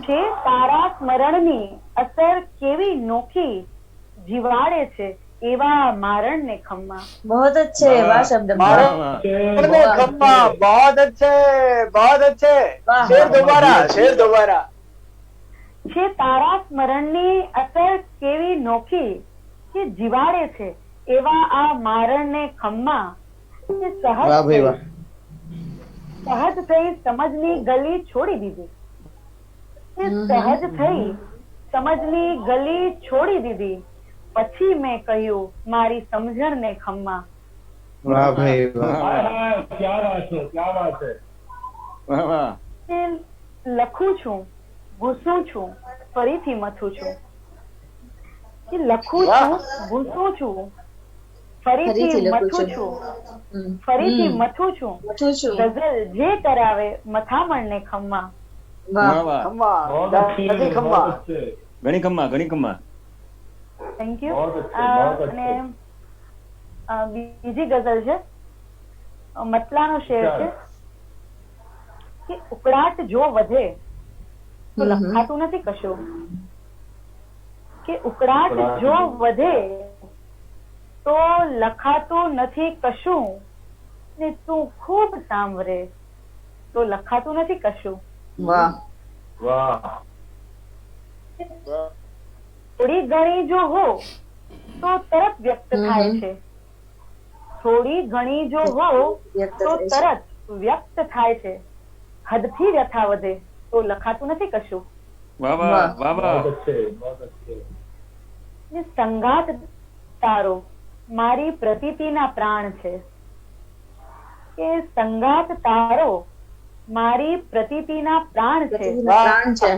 છે તારા સ્મરણની અસર કેવી નોખી, જીવાડે છે એવા મારણ ને ખમ્મા. बहुत अच्छे वाह शब्द मारो। વાહ, વાહ. ने खम्मा बहुत अच्छे, बहुत अच्छे. वाह। शेर दोबारा, शेर दोबारा. છે તારા સ્મરણની અસર કેવી નોખી, કે જીવાડે છે એવા આ મારણ ને ખમ્મા, કે વાહ ભાઈ વાહ. સહજ થઈ સમજની ગલી છોડી દીધી, કે સહજ થઈ સમજની ગલી છોડી દીધી, પછી મેં કહ્યું મારી સમજણ ને ખમ્મા. વાહ ભાઈ વાહ. क्या बात है क्या बात है વાહ, વાહ. કે લખું છું, ભૂસું છું, ફરીથી મથું છું, કે લખું છું, ભૂસું છું, ફરીથી મથું છું, ફરીથી મથું છું, ગઝલ જે કરાવે મથામણ ને ખમ્મા. વાહ, વાહ. खम्मा, बहुत अच्छे दादी खम्मा. बहुत अच्छे ઘણી ખમ્મા, ઘણી ખમ્મા. Thank you. बहुत अच्छे बहुत અને अच्छे બીજી ગઝલ છે, મતલાનો શેર છે કે ઉકળાટ જો વધે તો લખાતું નથી કશું, કે ઉકળાટ જો વધે તો લખાતું નથી કશું, ને તું ખૂબ સાંભળે તો લખાતું નથી કશું. वाह वाह થોડી ઘણી જો હો તો તરત વ્યક્ત થાય છે, થોડી ઘણી જો હો તો તરત વ્યક્ત થાય છે, હદથી વ્યથા વધે તો લખાતું નથી કશું. વાહ, વાહ, વાહ, વાહ. बहुत अच्छे बहुत अच्छे ને સંગાત તારો મારી પ્રતીતિના પ્રાણ છે, કે સંગાત તારો મારી પ્રતીતિના પ્રાણ છે, प्राण છે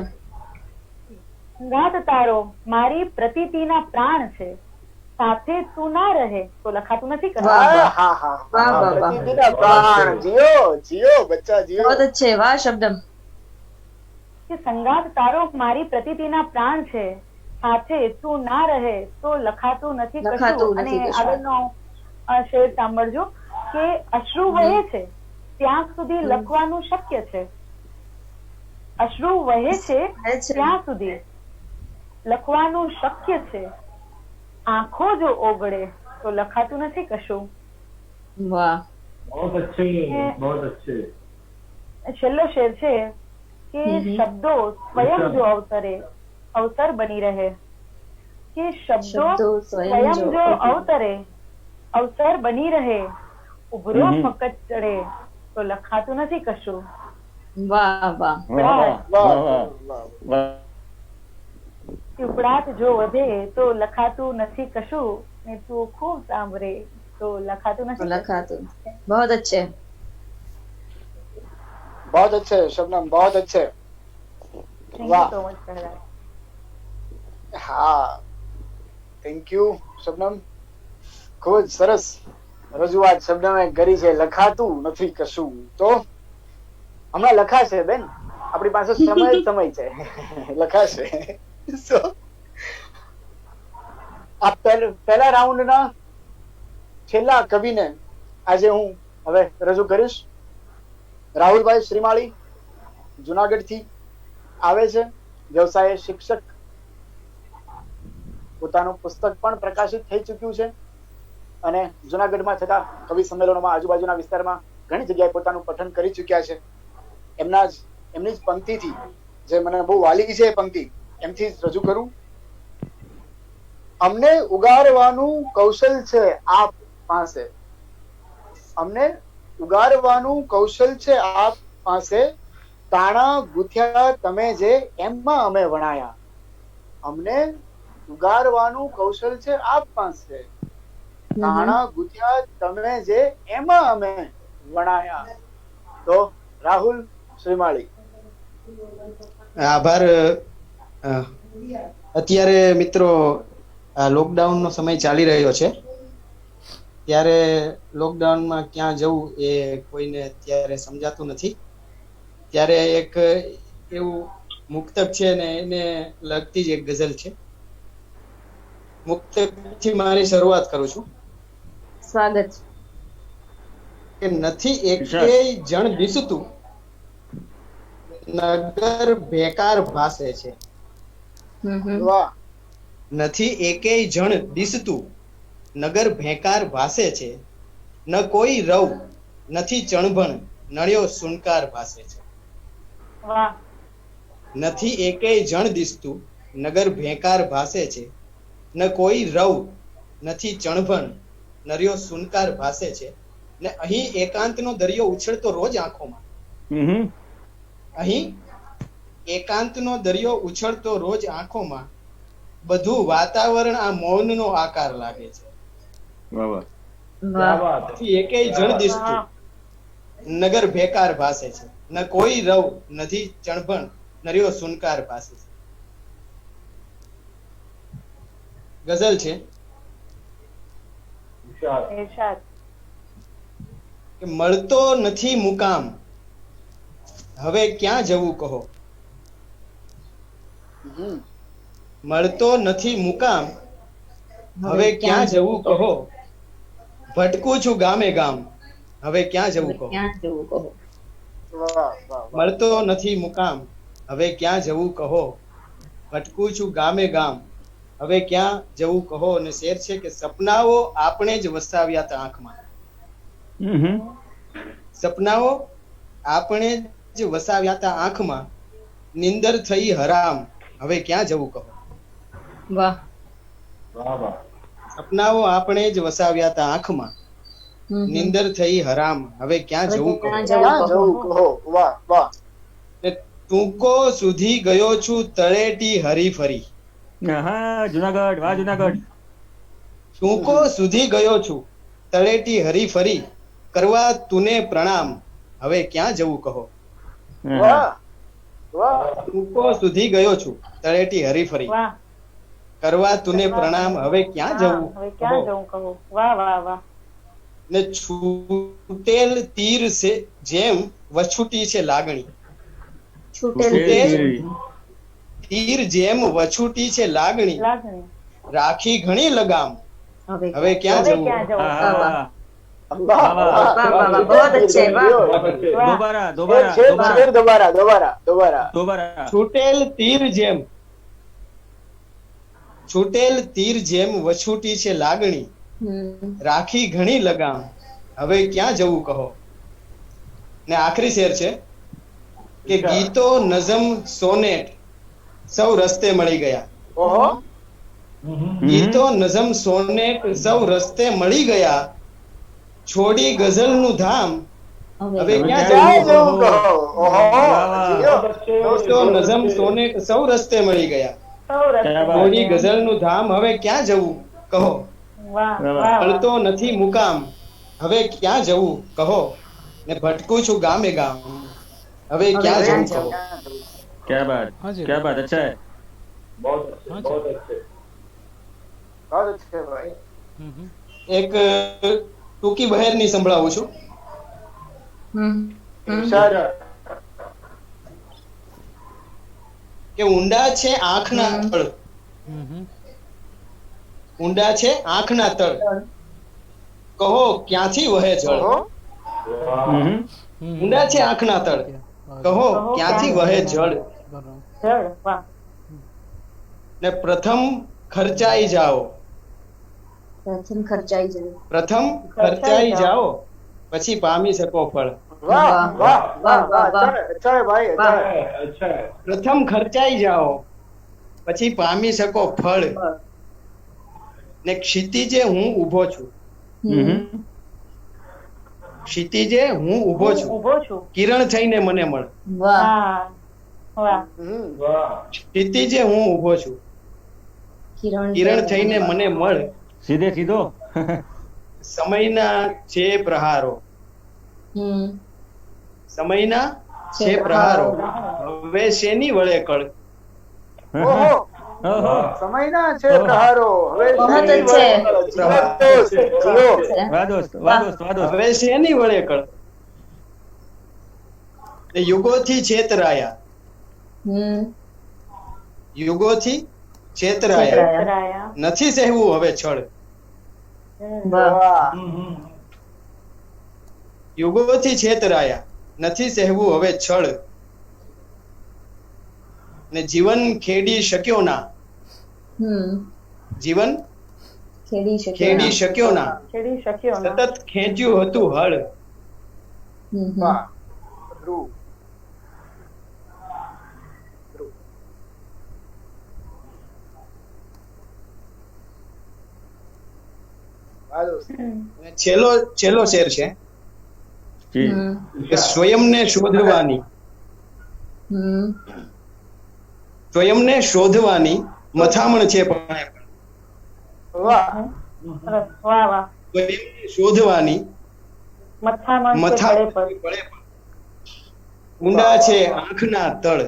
સંગાત તારો મારી પ્રતીતિના પ્રાણ છે, સાથે તું ના રહે તો લખાતું નથી કશું. हाँ हाँ हाँ. वाह, वाह, वाह. प्रतिदिन प्राण जियो जियो बच्चा जियो. बहुत अच्छे वाह शब्द કે સંગાત તારો મારી પ્રતીતિના પ્રાણ છે, સાથે તું ના રહે તો લખાતું નથી લખાતું કશું. અને નથી કશું. આગળનો શેર સાંભળજો કે અશ્રુ વહે છે ત્યાં સુધી લખવાનું શક્ય છે, અશ્રુ વહે છે ત્યાં સુધી લખવાનું શક્ય છે, આંખો જો ઓગળે તો લખાતું નથી કશું. वाह बहुत अच्छे बहुत अच्छे છેલ્લો શેર છે કે શબ્દો સ્વયં જો અવસર બની રહે, કે શબ્દો સ્વયં જો અવસર બની રહે, ઉભરો ફકત ચડે તો લખાતું નથી કશું. वाह वाह વાહ, વાહ, વાહ, વાહ. વાહ. ઉકળાટ જો વધે તો લખાતું નથી કશું, ને તું ખૂબ સાંભળે તો લખાતું નથી કશું. लखातु बहुत अच्छे बहुत अच्छे शबनम, बहुत अच्छे. થેન્ક યુ વાહ. So much Prahlad. હા, થેન્ક યુ શબનમ. ખૂબ જ સરસ રજૂઆત શબ્દમે કરી છે. લખાતું નથી કશું. તો હમણાં લખાશે બેન, આપણી પાસે સમય જ સમય છે, લખાશે. So, આ પહેલા રાઉન્ડના છેલ્લા કવિને આજે હું હવે રજૂ કરીશ. રાહુલભાઈ શ્રીમાળી જુનાગઢ થી આવે છે, વ્યવસાય શિક્ષક, પોતાનું પુસ્તક પણ પ્રકાશિત થઈ ચુક્યું છે અને જુનાગઢમાં થતા કવિ સંમેલનોમાં આજુબાજુના વિસ્તારમાં ઘણી જગ્યાએ પોતાનું પઠન કરી ચુક્યા છે. એમની જ પંક્તિથી, જે મને બહુ વાલી છે એ પંક્તિ, એમથી જ રજૂ કરું. અમને ઉગારવાનું કૌશલ છે આપ પાસે, અમને ઉગારવાનું કૌશલ છે આપ પાસે, તાણા ગુથ્યા તમે જે એમાં અમે વણાયા. અમને ઉગારવાનું કૌશલ છે આપ પાસે, તાણા ગુથ્યા તમે જે એમાં અમે વણાયા. તો રાહુલ શ્રીમાળી. આભાર. અત્યારે મિત્રો લોકડાઉન નો સમય ચાલી રહ્યો છે, ત્યારે લોકડાઉનમાં ક્યાં જવું એ કોઈને અત્યારે સમજાતું નથી. ત્યારે એક એવું મુક્તક છે ને એને લગતી જ એક ગઝલ છે. મુક્તક થી મારી શરૂઆત કરું છું. સ્વાગત. કે નથી એકેય જણ દિસતું, નગર બેકાર ભાસે છે. વાહ. નથી એકેય જણ દિસતું, નગર ભેકાર ભાસે છે. ન કોઈ રવ નથી ચણભણ, નળ્યો સુનકાર ભાસે છે. વાહ. નથી એકેય જણ દિસતું, નગર ભેકાર ભાસે છે. ન કોઈ રવ નથી ચણભણ, નર્યો સુનકાર ભાસે છે. ને અહીં એકાંતનો દરિયો ઉછળતો રોજ આંખોમાં. અહીં એકાંતનો દરિયો ઉછળતો રોજ આંખોમાં, બધું વાતાવરણ આ મૌનનો આકાર લાગે છે. નથી એકેય જણ દિસતું, નગર ભેકાર ભાસે છે. ન કોઈ રવ નથી ચણભણ, નર્યો સુનકાર ભાસે છે. ગઝલ છે. ઇરશાદ. કે મળતો નથી મુકામ, હવે ક્યાં જવું કહો. મળતો નથી મુકામ, હવે ક્યાં જવું કહો. ભટકું છું ગામે ગામ, હવે ક્યાં જવું કહો. મળતો નથી મુકામ, હવે ક્યાં જવું કહો. ભટકું છું ગામે ગામ, હવે ક્યાં જવું કહો. અને શેર છે કે સપનાઓ આપણે જ વસાવ્યા હતા આંખમાં. સપનાઓ આપણે જ વસાવ્યા હતા આંખમાં, નિંદર થઈ હરામ, હવે ક્યાં જવું કહો. વાહ. સપનાઓ આપણે જ વસાવ્યા હતા આંખમાં, નિંદર થઈ હરામ, હવે ક્યાં જવું કહો. ક્યાં જવું કહો. વાહ વાહ. ટૂંકો સુધી ગયો છું તળેટી હરી ફરી. હા જુનાગઢ, વાહ જુનાગઢ. ટૂંકો સુધી ગયો છું તળેટી હરી ફરી, કરવા તુને પ્રણામ, હવે ક્યાં જવું કહો. વાહ વાહ. ટૂંકો સુધી ગયો છું તળેટી હરી ફરી, વાહ. કરવા તુને પ્રણામ, હવે ક્યાં જવું હવે ક્યાં કહો. જવું કહું. વાહ વાહ વાહ. ને છૂટેલ તીર છે જેમ વછૂટી છે લાગણી. છૂટેલ તીર જેમ વછૂટી છે લાગણી, લાગણી. રાખી ઘણી લગામ, હવે હવે ક્યાં હવે જવું. ક્યાં જવું. વાહ, વાહ. વાહ વાહ, બહુ અચ્છે, વાહ. Dobara share, Dobara share, Dobara share, Dobara Dobara Dobara. Dobara. છૂટેલ તીર જેમ, છૂટેલ તીર જેમ વછૂટી છે લાગણી, રાખી ઘણી લગામ, હવે ક્યાં જવું કહો. ને આખરી શેર છે કે ગીતો નઝમ સોનેટ સૌ રસ્તે મળી ગયા. ઓહો. ગીતો નઝમ સોનેટ સૌ રસ્તે મળી ગયા, છોડી ગઝલનું ધામ, હવે ક્યાં ક્યાં જવું જવું કહો. ઓહો. જીઓ. ગીતો નઝમ સોનેટ સૌ રસ્તે મળી ગયા, સૌ રસ્તે. છોડી ગઝલનું ધામ, હવે ક્યાં જવું કહો. વાહ વાહ. મળતો નથી મુકામ, હવે ક્યાં જવું કહો. ને ભટકું છું ગામે ગામ, હવે ક્યાં જવું કહો. क्या बात, क्या बात. अच्छा है. बहुत अच्छे. બહુ છે ભાઈ. એક ટૂંકી બહેરની સંભળાવું છું. ઇરશાદ. કે ઊંડા છે આંખના તળ, ઊંડા છે આંખના તળ, કહો ક્યાંથી વહે જળ. ઊંડા છે આંખના તળ, કહો ક્યાંથી વહે જળ. જળ. વાહ. ને પ્રથમ ખર્ચાઈ જાઓ, પ્રથમ ખર્ચાઈ જાય. પ્રથમ ખર્ચાઈ જાઓ પછી પામી શકો ફળ. વાહ વાહ વાહ વાહ વાહ. અચ્છા है भाई अच्छा है. अच्छा है. પ્રથમ ખર્ચાઈ જાઓ પછી પામી શકો ફળ. ને ક્ષિતિજે હું ઊભો છું, ક્ષિતિજે હું ઊભો છું, ઊભો છું. કિરણ થઈને મને મળ. વાહ. હા. વાહ. वाह. ક્ષિતિજે હું ઊભો છું, કિરણ થઈને મને મળ. સીધે સીધો. સમયના છે પ્રહારો, સમયના છે પ્રહારો, હવે શેની વળે કળ. ઓહો ઓહો. સમયના છે પ્રહારો હવે બહુ જ શેની છે. વળે દોસ્ત, જીઓ. વાહ દોસ્ત, વાહ દોસ્ત, વાહ દોસ્ત. હવે શેની વળે કળ. ને યુગોથી છેતરાયા, યુગોથી છેતરાયા, છેતરાયા. નથી સહેવું હવે છળ. વાહ યુગોથી છેતરાયા, નથી સહેવું હવે છળ. ને જીવન ખેડી શક્યો ના, જીવન ખેડી શક્યો ના, છેડી શક્યો ના. સતત ખેંચ્યું હતું હળ. વાહ ધ્રુવ. વાહ દોસ્ત. અને છેલ્લો શેર છે જી. કે સ્વયંને શોધવાની, સ્વયંને શોધવાની મથામણ છે પણ વાહ સરસ. વાહ વાહ. સ્વયંને શોધવાની મથામણ છે મથામણ પડે પર. છે પડે પર. ઊંડા છે આંખના તળ,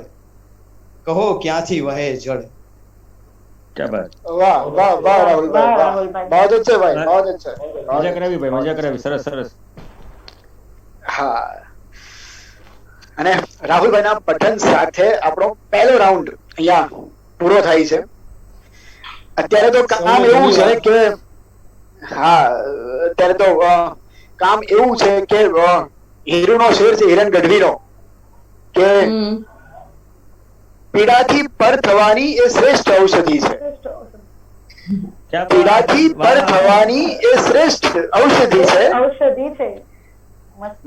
કહો ક્યાંથી વહે જળ. ક્યા બાત. વાહ વાહ વાહ રાહુલભાઈ વાહ, વાહ રાહુલભાઈ. बहुत अच्छे भाई बहुत अच्छे. મજા કરાવી ભાઈ, મજા કરાવી. સરસ સરસ. હા અને રાહુલભાઈના પઠન સાથે આપણો પહેલો રાઉન્ડ અહીંયા પૂરો થાય છે. અત્યારે તો કામ સૌને એવું છે ધન્યવાદ. કે હા અત્યારે તો કામ એવું છે કે હીરુનો શેર છે હિરણ ગઢવીનો કે પીડાથી પર થવાની એ શ્રેષ્ઠ ઔષધિ છે. ક્યા બાત. પીડાથી પર વાહ, વાહ. થવાની એ શ્રેષ્ઠ ઔષધિ છે. ઔષધિ છે.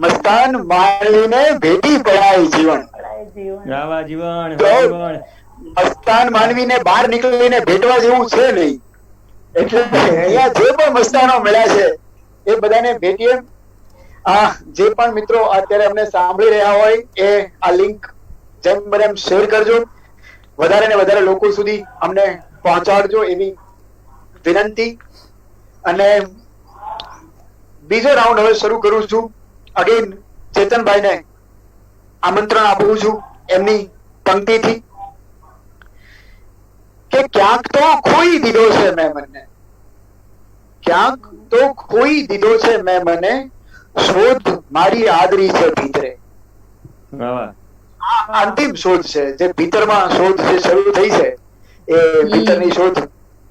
મસ્તાન માનવીને ભેટી પડાય જીવન. પડાય જીવન. વાહ વાહ જીવન, તો વાહ જીવન. મસ્તાન માનવીને બહાર નીકળીને ભેટવા જેવું છે નહીં. એટલે અહીંયા જે પણ મસ્તાનો મળ્યા છે એ બધાને ભેટીએ. જે પણ મિત્રો અત્યારે અમને સાંભળી રહ્યા હોય એ આ લિંક જેમ બને એમ શેર કરજો, વધારે ને વધારે લોકો સુધી અમને પહોંચાડજો એવી વિનંતી. અને બીજો રાઉન્ડ હવે શરૂ કરું છું. અગેન ચેતનભાઈને આમંત્રણ આપું છું એમની પંક્તિથી કે ક્યાંક તો ખોઈ દીધો છે મેં મને, ક્યાંક તો ખોઈ દીધો છે મેં મને, શોધ મારી આદરી છે ભીતરે. વાહ વાહ. આ અંતિમ શોધ છે જે ભીતરમાં શોધ જે શરૂ થઈ છે એ ભીતરની શોધ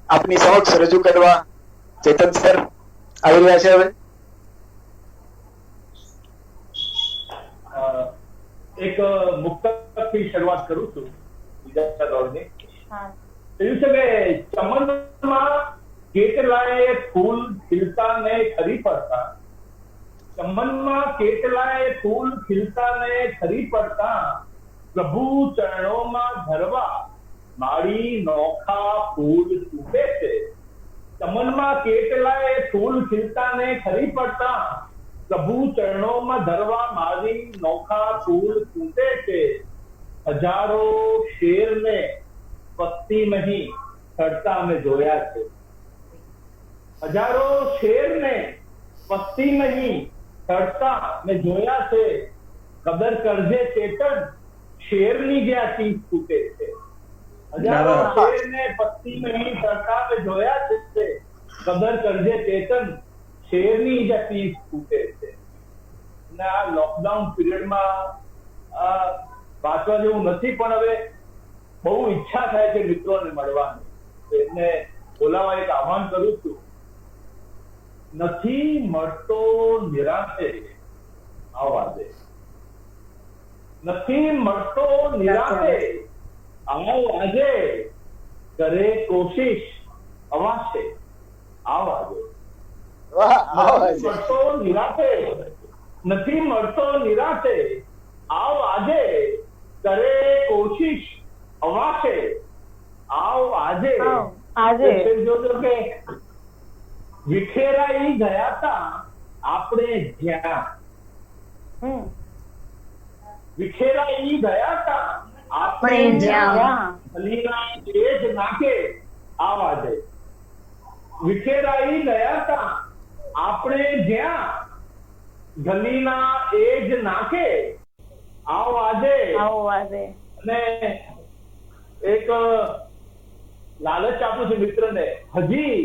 આપની સમક્ષ રજૂ કરવા ચેતન સર આવી રહ્યા છે. હવે એક મુક્તકથી શરૂઆત કરું છું બીજા દોરની. હા. કહ્યું છે કે ચમનમાં કેટલાય ફૂલ ખીલતા ને ખરી પડતા, ચમનમાં કેટલાય ફૂલ ખીલતા ને ખરી પડતા, પ્રભુ ચરણોમાં ધરવા મારી નોખા ફૂલ તૂટે છે. ચમનમાં કેટલાય ફૂલ ખીલતા ને ખરી પડતા, પ્રભુ ચરણોમાં ધરવા મારી નોખા ફૂલ તૂટે છે. હજારો શેરને પત્તી નહીં ચડતા મેં જોયા છે, હજારો શેરને પત્તી નહીં ચડતા મેં જોયા છે. કદર કરજે ચેતન, શેરની જ્યાં ચીજ તૂટે છે. હજારો શેરને પત્તી નહીં ચડતા મેં જોયા છે. કદર કરજે ચેતન, શેરની જ્યાં ચીજ તૂટે છે. અને આ લોકડાઉન પીરિયડમાં વાંચવા જેવું નથી, પણ હવે બહુ ઈચ્છા થાય છે મિત્રોને મળવાની. તો એમને બોલાવવા એક આહ્વાન કરું છું. નથી મળતો નિરાશે આવવા દે. નથી મળતો નિરાશે આવો આજે, કરે કોશિશ અવાશે આવવા દે. નથી મળતો નિરાશે, નથી મળતો નિરાશે આવ આજે, કરે કોશિશ અવાશે આવ આજે. આજે જોજો કે વિખેરાઈ ગયા તા આપણે જ્યાં, વિખેરાઈ ગયા તા આપણે જ્યાં, અલીના એજ નાકે આવા દે. વિખેરાઈ ગયા તા આપણે જ્યાં, ગલીના એજ નાકે આવ આજે. અને એક લાલચ આપું છું મિત્રને, હજી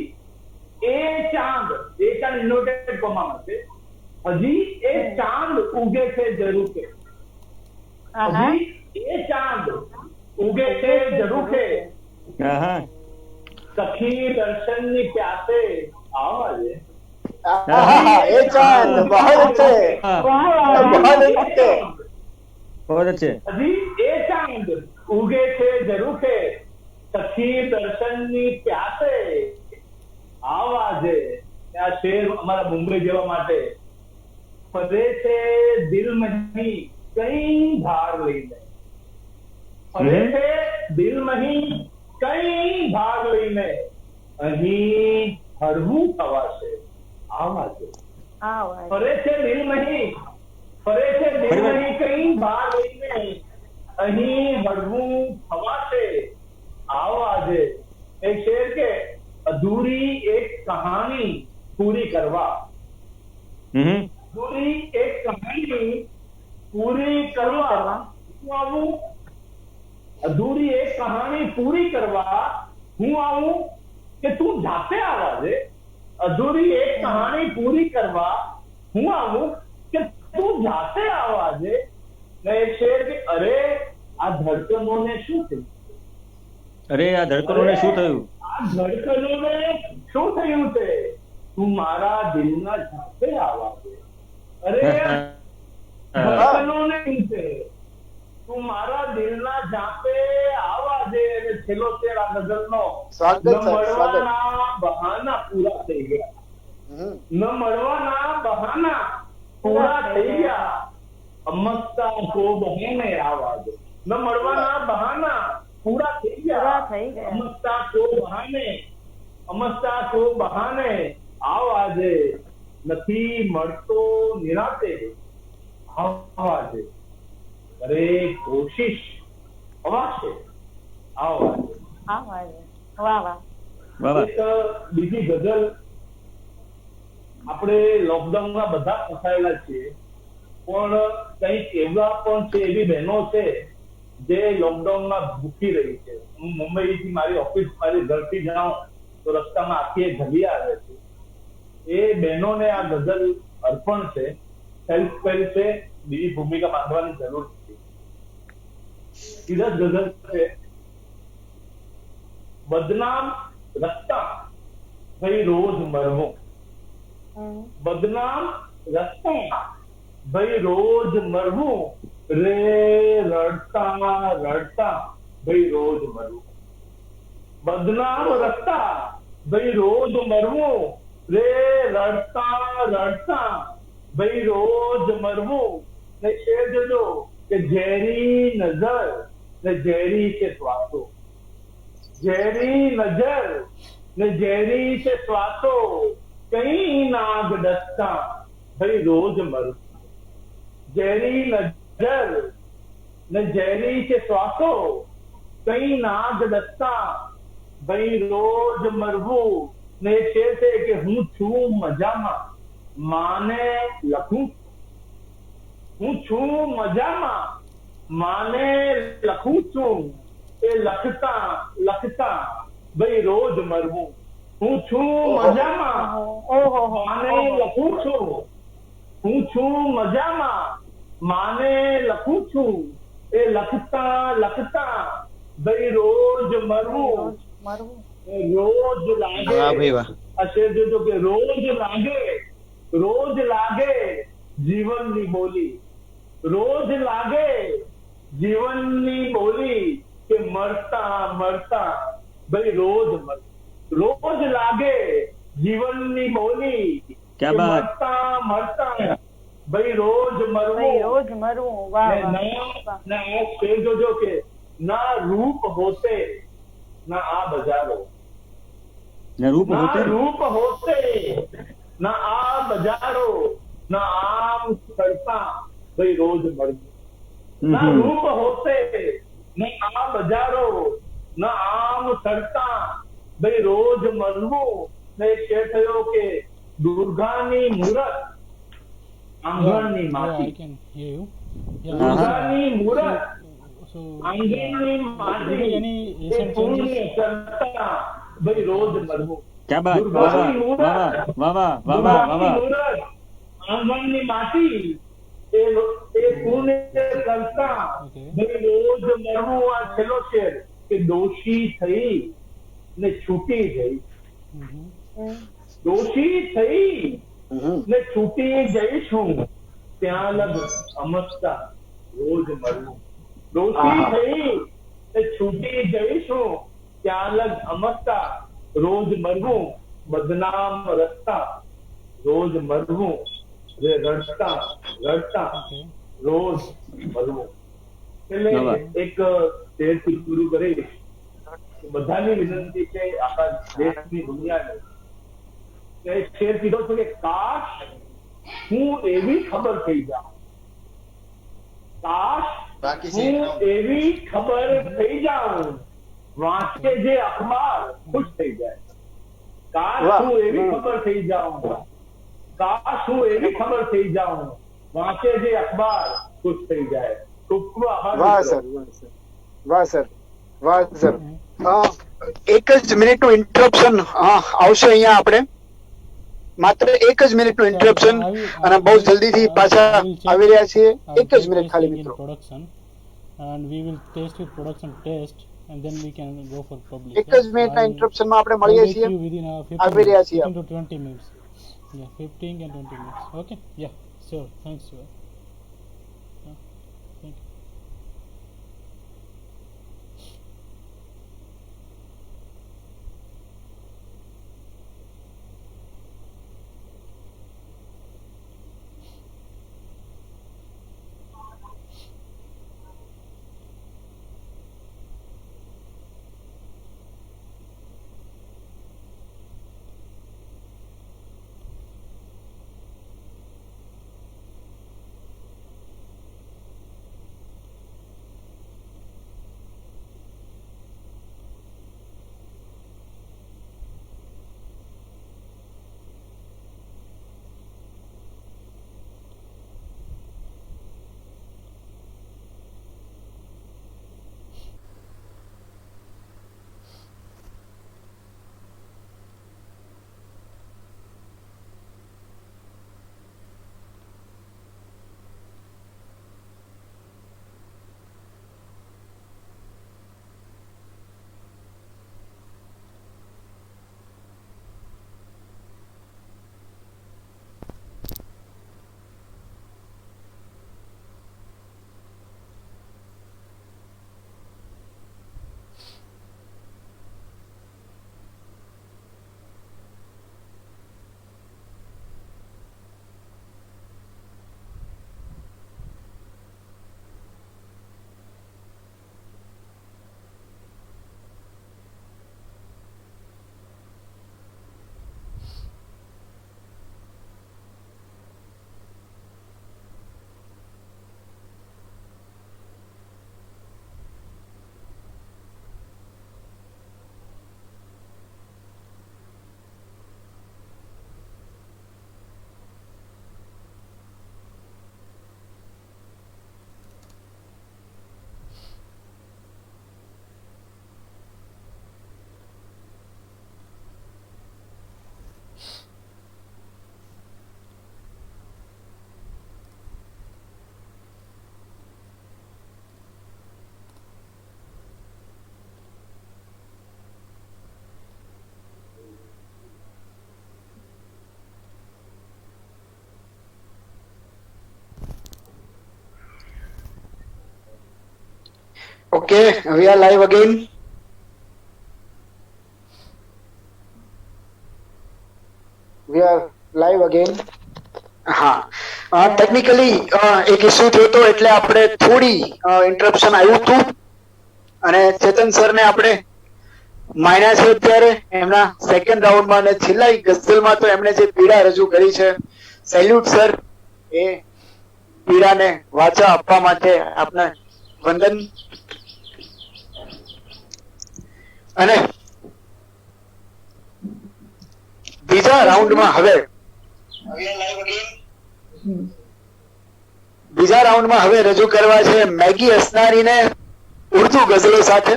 એ ચાંદ ઇન્વર્ટેડ કોમામાં છે, હજી એ ચાંદ ઉગે છે જરૂર કે, હજી એ ચાંદ ઉગે છે જરૂર કે, સખી દર્શનની પ્યાસે આવવા દે. એ ચાંદ બહુ છે, બહુ છે. હજી એ ચાંદ ઉગે છે જરૂર કે, સખી દર્શનની પ્યાસે આવવા દે. આ શેર અમારા મુંબઈ જવા માટે ફરે છે દિલમાં કઈ ભાર લઈને, ફરે છે દિલમાં કઈ ભાર લઈને, અહીં હળવું થવાશે આવવા દે. ફરે છે દિલમાં, ફરે છે દિલમાં કઈ ભાર લઈને, અહીં હળવું થવાશે આવવા દે. એક શેર કે અધૂરી એક કહાની પૂરી કરવા, અધૂરી એક કહાની પૂરી કરવા હું આવું, અધૂરી એક કહાની પૂરી કરવા હું આવું કે તું જાતે આવવા દે. અધૂરી એક કહાની પૂરી કરવા હું આવું કે તું જાતે આવવા દે. ને એક શેર કે અરે આ ધડકનોને શું થયું, અરે આ ધડકનોને શું થયું, આ ધડકનોને શું થયું છે, તું મારા દિલના ઝાંપે આવવા દે. અરે ધડકનોને શું છે, તું મારા દિલના ઝાંપે આવવા દે. અને છેલ્લો શેર આ ગઝલનો, ન મળવાના બહાના પૂરા થઈ ગયા, ન મળવાના બહાના પૂરા થઈ ગયા, અમસ્તા કો બહાને આવવા દે. ન મળવાના બહાના પૂરા થઈ ગયા, અમસ્તા કો બહાને, અમસ્તા કો બહાને આવવા દે. નથી મળતો નિરાતે આવવા દે, અરે કોશિશ અવાશે આવવા દે. એક બીજી ગઝલ, આપણે લોકડાઉનમાં બધા ફસાયેલા છીએ, પણ કંઈક એવા પણ છે, એવી બહેનો છે જે લોકડાઉનમાં ભૂખી રહી છે. હું મુંબઈથી મારી ઓફિસ, મારી ઘરથી જાઉં તો રસ્તામાં આખી એક ગલી આવે છે. એ બહેનોને આ ગઝલ અર્પણ છે. સેલ્ફ હેલ્પ છે, બીજી ભૂમિકા બાંધવાની જરૂર નથી. સીધા ગઝલ છે. બદનામ રસ્તા ભાઈ રોજ મરવું, બદનામ રસ્તા ભાઈ રોજ મરવું, રે રડતા રડતા ભાઈ રોજ મરવું. બદનામ રસ્તા ભાઈ રોજ મરવું, રે રડતા રડતા ભાઈ રોજ મરવું. ને શેર જોજો કે ઝેરી નજર ને ઝેરી છે શ્વાસો, ઝેરી નજર ને ઝેરી છે શ્વાસો, કઈ નાગ ડસતા ભાઈ રોજ મરવું. ઝેરી નજર ને ઝેરી છે શ્વાસો, કઈ નાગ ડસતા ભાઈ રોજ મરવું. ને છે કે હું છું મજામાં માને લખું, હું છું મજામાં માને લખું છું, એ લખતા લખતા ભાઈ રોજ મરવું. હું છું મજામાં માને લખું છું, હું છું મજામાં માને લખું છું, એ લખતા લખતા ભાઈ રોજ મરવું, રોજ મરવું. રોજ લાગે. વાહ ભાઈ વાહ. આ શેર જોજો કે રોજ લાગે જીવનની બોલી, રોજ લાગે જીવનની બોલી કે મરતા મરતા ભાઈ રોજ મરવું, રોજ લાગે જીવનની બોલી ક્યા કે બાત. મરતા મરતા ભાઈ રોજ ભાઈ મરવું. રોજ મરવું. વાહ ને વાહ નયા વાહ. ને આ શેર જોજો કે ના રૂપ હોતે ના આ બજારો, ને રૂપ ના હોતે રૂપ હોતે ના આ બજારો, ના આમ કરતા ભાઈ રોજ મરવું. ના રૂપ હોતે ને આ બજારો, ના આમ કરતા ભાઈ રોજ મરવું. ને એક શેર થયો કે દુર્ગાની મૂરત આંગણની Yeah, I માટી, can hear you. Yeah, દુર્ગાની મૂરત so આંગણની માટી did any એ recent પુણ્ય changes? કરતા ભાઈ રોજ મરવું. ક્યા બાત. વાહ દુર્ગાની વાહ મૂરત, વાહ વાહ વાહ વાહ વાહ દુર્ગાની વાહ. મૂરત આંગણની માટી એ પુણ્ય કરતા Okay. ભાઈ રોજ મરવું. આ છેલ્લો શેર કે દોષી થઈ ને છૂટી ગઈ, Mm-hmm. હમ. દોષી થઈ ને છૂટી જઈશું ત્યાં લગ અમસ્તા રોજ મરવું. દોષી થઈ ને છૂટી જઈશું ત્યાં લગ અમસ્તા રોજ મરવું. બદનામ રસ્તા રોજ મરવું, રે રડતા રડતા Okay. રોજ મરવું. એટલે બરાબર. એક શેરથી પૂરું કરીશ. બધાની વિનંતી છે આખા દેશની દુનિયાની કે એક શેર કીધો છે કે કાશ હું એવી ખબર થઈ જાઉં, કાશ બાકી છે હું એકદમ. એવી ખબર થઈ જાઉં વાંચે જે અખબાર ખુશ થઈ જાય. કાશ વાહ. હું એવી ખબર થઈ જાઉં, કાશ હું એવી ખબર થઈ જાઉં વાંચે જે અખબાર ખુશ થઈ જાય. ખૂબ ખૂબ આભાર વાહ મિત્રો. સર, વાહ સર, વાહ સર. એક જ મિનિટનું ઇન્ટરપ્શન આવશે અહીંયા આપણે, માત્ર એક જ મિનિટનું ઇન્ટરપ્શન, અને બહુ જલ્દીથી પાછા આવી રહ્યા છીએ. એક જ મિનિટ ખાલી in મિત્રો. production, and we will test with production test, and then we can go for publish. એક જ મિનિટના ઇન્ટરપ્શનમાં આપણે I'll મળીએ reach છીએ. you within 15 આવી રહ્યા minutes, છીએ 15 to 20 minutes. Yeah, 15 and 20 minutes. Okay. Yeah. Sure. Thanks. Sir. Yeah. Thank you. Okay, we are live again. We are live again. હા ટેકનિકલી એક ઇસ્યુ થયો હતો એટલે આપણે થોડી ઇન્ટરપ્શન આવ્યું હતું અને ચેતન સર ને આપણે માન્યા છે અત્યારે એમના સેકન્ડ રાઉન્ડમાં અને છેલ્લા ગઝલમાં તો એમણે જે પીડા રજૂ કરી છે, સેલ્યુટ સર. એ પીડાને વાચા આપવા માટે આપને વંદન. અને બીજા રાઉન્ડમાં હવે રજૂ કરવા છે મેગી અસનારીને ઉર્દુ ગઝલો સાથે.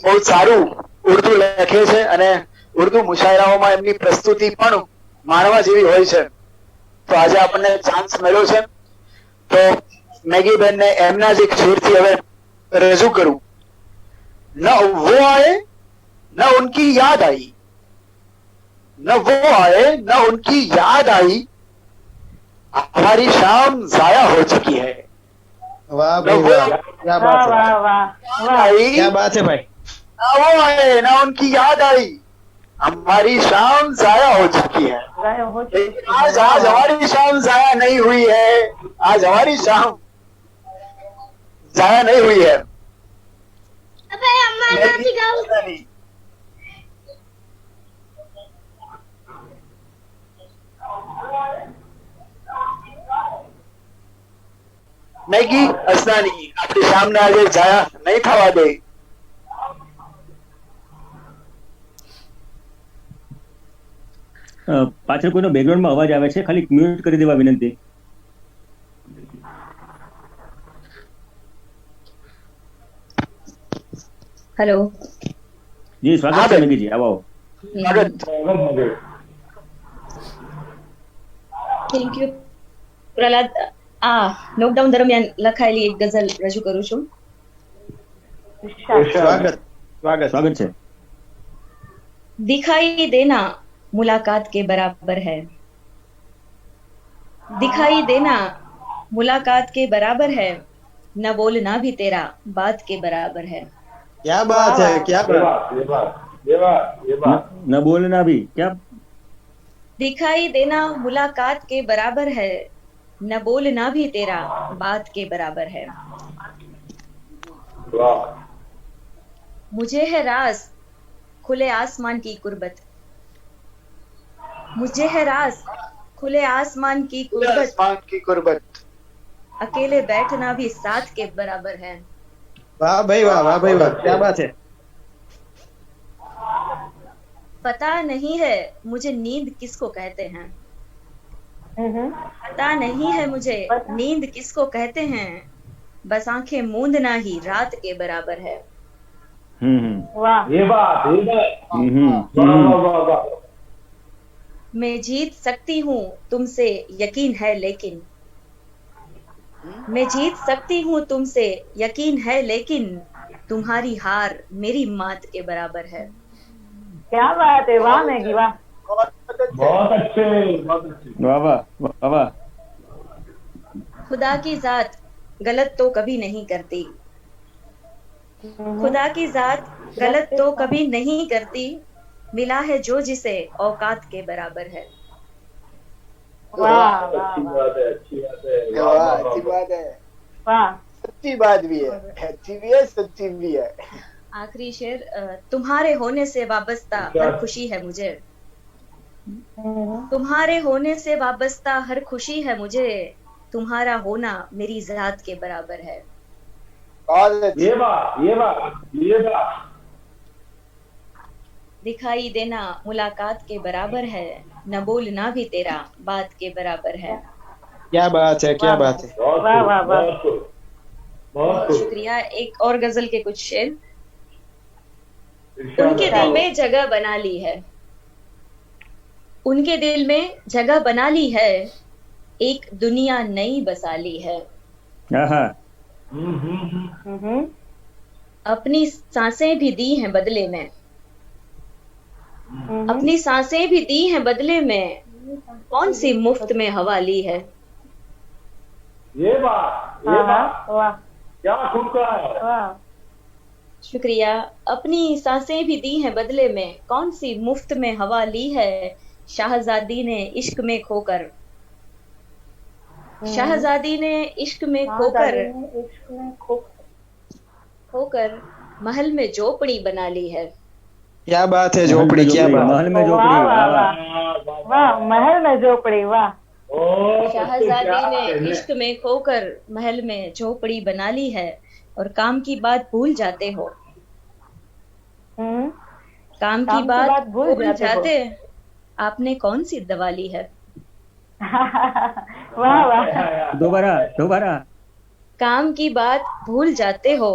બહુ સારું ઉર્દુ લખે છે અને ઉર્દુ મુશાયરાઓમાં એમની પ્રસ્તુતિ પણ માણવા જેવી હોય છે. તો આજે આપણને ચાન્સ મળ્યો છે તો મેગી બેન ને એમના જ એક શેરથી હવે રજૂ કરું. ન વો આए न उनकी याद आई, न वो आए न उनकी याद आई, हमारी शाम जाया हो चुकी है. वाह भाई वाह, क्या बात है, वाह वाह वाह क्या बात है भाई. ना वो आए ना उनकी याद आई, हमारी शाम जाया हो चुकी है. आज हमारी शाम जाया नहीं हुई है, आज हमारी शाम जाया नहीं हुई है. મેગી અસનાની આપણી સામને આજે જાયા નહીં થવા દે. પાછળ કોઈનો બેકગ્રાઉન્ડમાં અવાજ આવે છે, ખાલી મ્યુટ કરી દેવા વિનંતી. હેલો જી, સ્વાગત છે મેગીજી, આવો. Thank you Prahlad. આ લોકડાઉન દરમિયાન લખાયેલી એક ગઝલ રજૂ કરું છું. સ્વાગત સ્વાગત સ્વાગત છે. दिखाई देना मुलाकात के बराबर है, दिखाई देना मुलाकात के बराबर है, न बोलना भी तेरा बात के बराबर है. क्या बात है, क्या बात. न बोलना भी क्या. दिखाई देना मुलाकात के बराबर है, न बोलना भी तेरा बात के बराबर है. मुझे है राज खुले आसमान की कुर्बत, मुझे है राज खुले आसमान की कुर्बत, अकेले बैठना भी साथ के बराबर है. वाह भाई वाह, वाह भाई वाह, क्या बात है. पता नहीं है मुझे नींद किसको कहते हैं, पता नहीं है मुझे नींद किसको कहते हैं, बस आंखें मूंदना ही रात के बराबर है. वाह ये बात मैं जीत सकती हूँ तुमसे यकीन है लेकिन, मैं जीत सकती हूँ तुमसे यकीन है लेकिन, तुम्हारी हार मेरी मात के बराबर है. क्या बात है, वाह मैगी वाह. बहुत अच्छे. वाह वाह वाह वाह. खुदा की जात गलत तो कभी नहीं करती, खुदा की जात गलत तो कभी नहीं करती, मिला है जो जिसे औकात के बराबर है. वाह अच्छी बात है, अच्छी बात है. वाह, अच्छी बात है, वाह. सच्ची बात भी है, अच्छी भी है, सच्ची भी है. आखिरी शेर. तुम्हारे होने से वाबस्ता हर खुशी है मुझे, तुम्हारे होने से वाबस्ता हर खुशी है मुझे, तुम्हारा होना मेरी जात के बराबर है. ये बात दिखाई देना मुलाकात के बराबर है, न बोलना भी तेरा बात के बराबर है. क्या बात है, क्या बात है. वाह वाह वाह. बहुत शुक्रिया. एक और गजल के कुछ शेर. उनके दिल में जगह बना ली है, उनके दिल में जगह बना ली है, एक दुनिया नई बसा ली है. अपनी सांसें भी दी हैं बदले में, अपनी सांसें भी दी हैं बदले में, कौन सी मुफ्त में हवा ली है. ये बात वाह. क्या खूबसूरत है। वाह शुक्रिया। अपनी सांसें भी दी हैं बदले में, कौन सी मुफ्त में हवा ली है शाहजादी ने इश्क में खोकर। शाहजादी ने इश्क में खोकर इश्क में खोकर महल में झोपड़ी बना ली है। क्या बात है झोपड़ी, क्या बात। महल में वाह झोपड़ी, वाह वाह वाह। वाह वाह, महल में झोपड़ी, वाह। शाहजादी ने इश्क में खोकर महल में झोपड़ी बना ली है और काम की बात भूल जाते हो। काम की बात भूल जाते आपने कौन सी दवा ली है। वाह वाह, दोबारा दोबारा। काम की बात भूल जाते हो,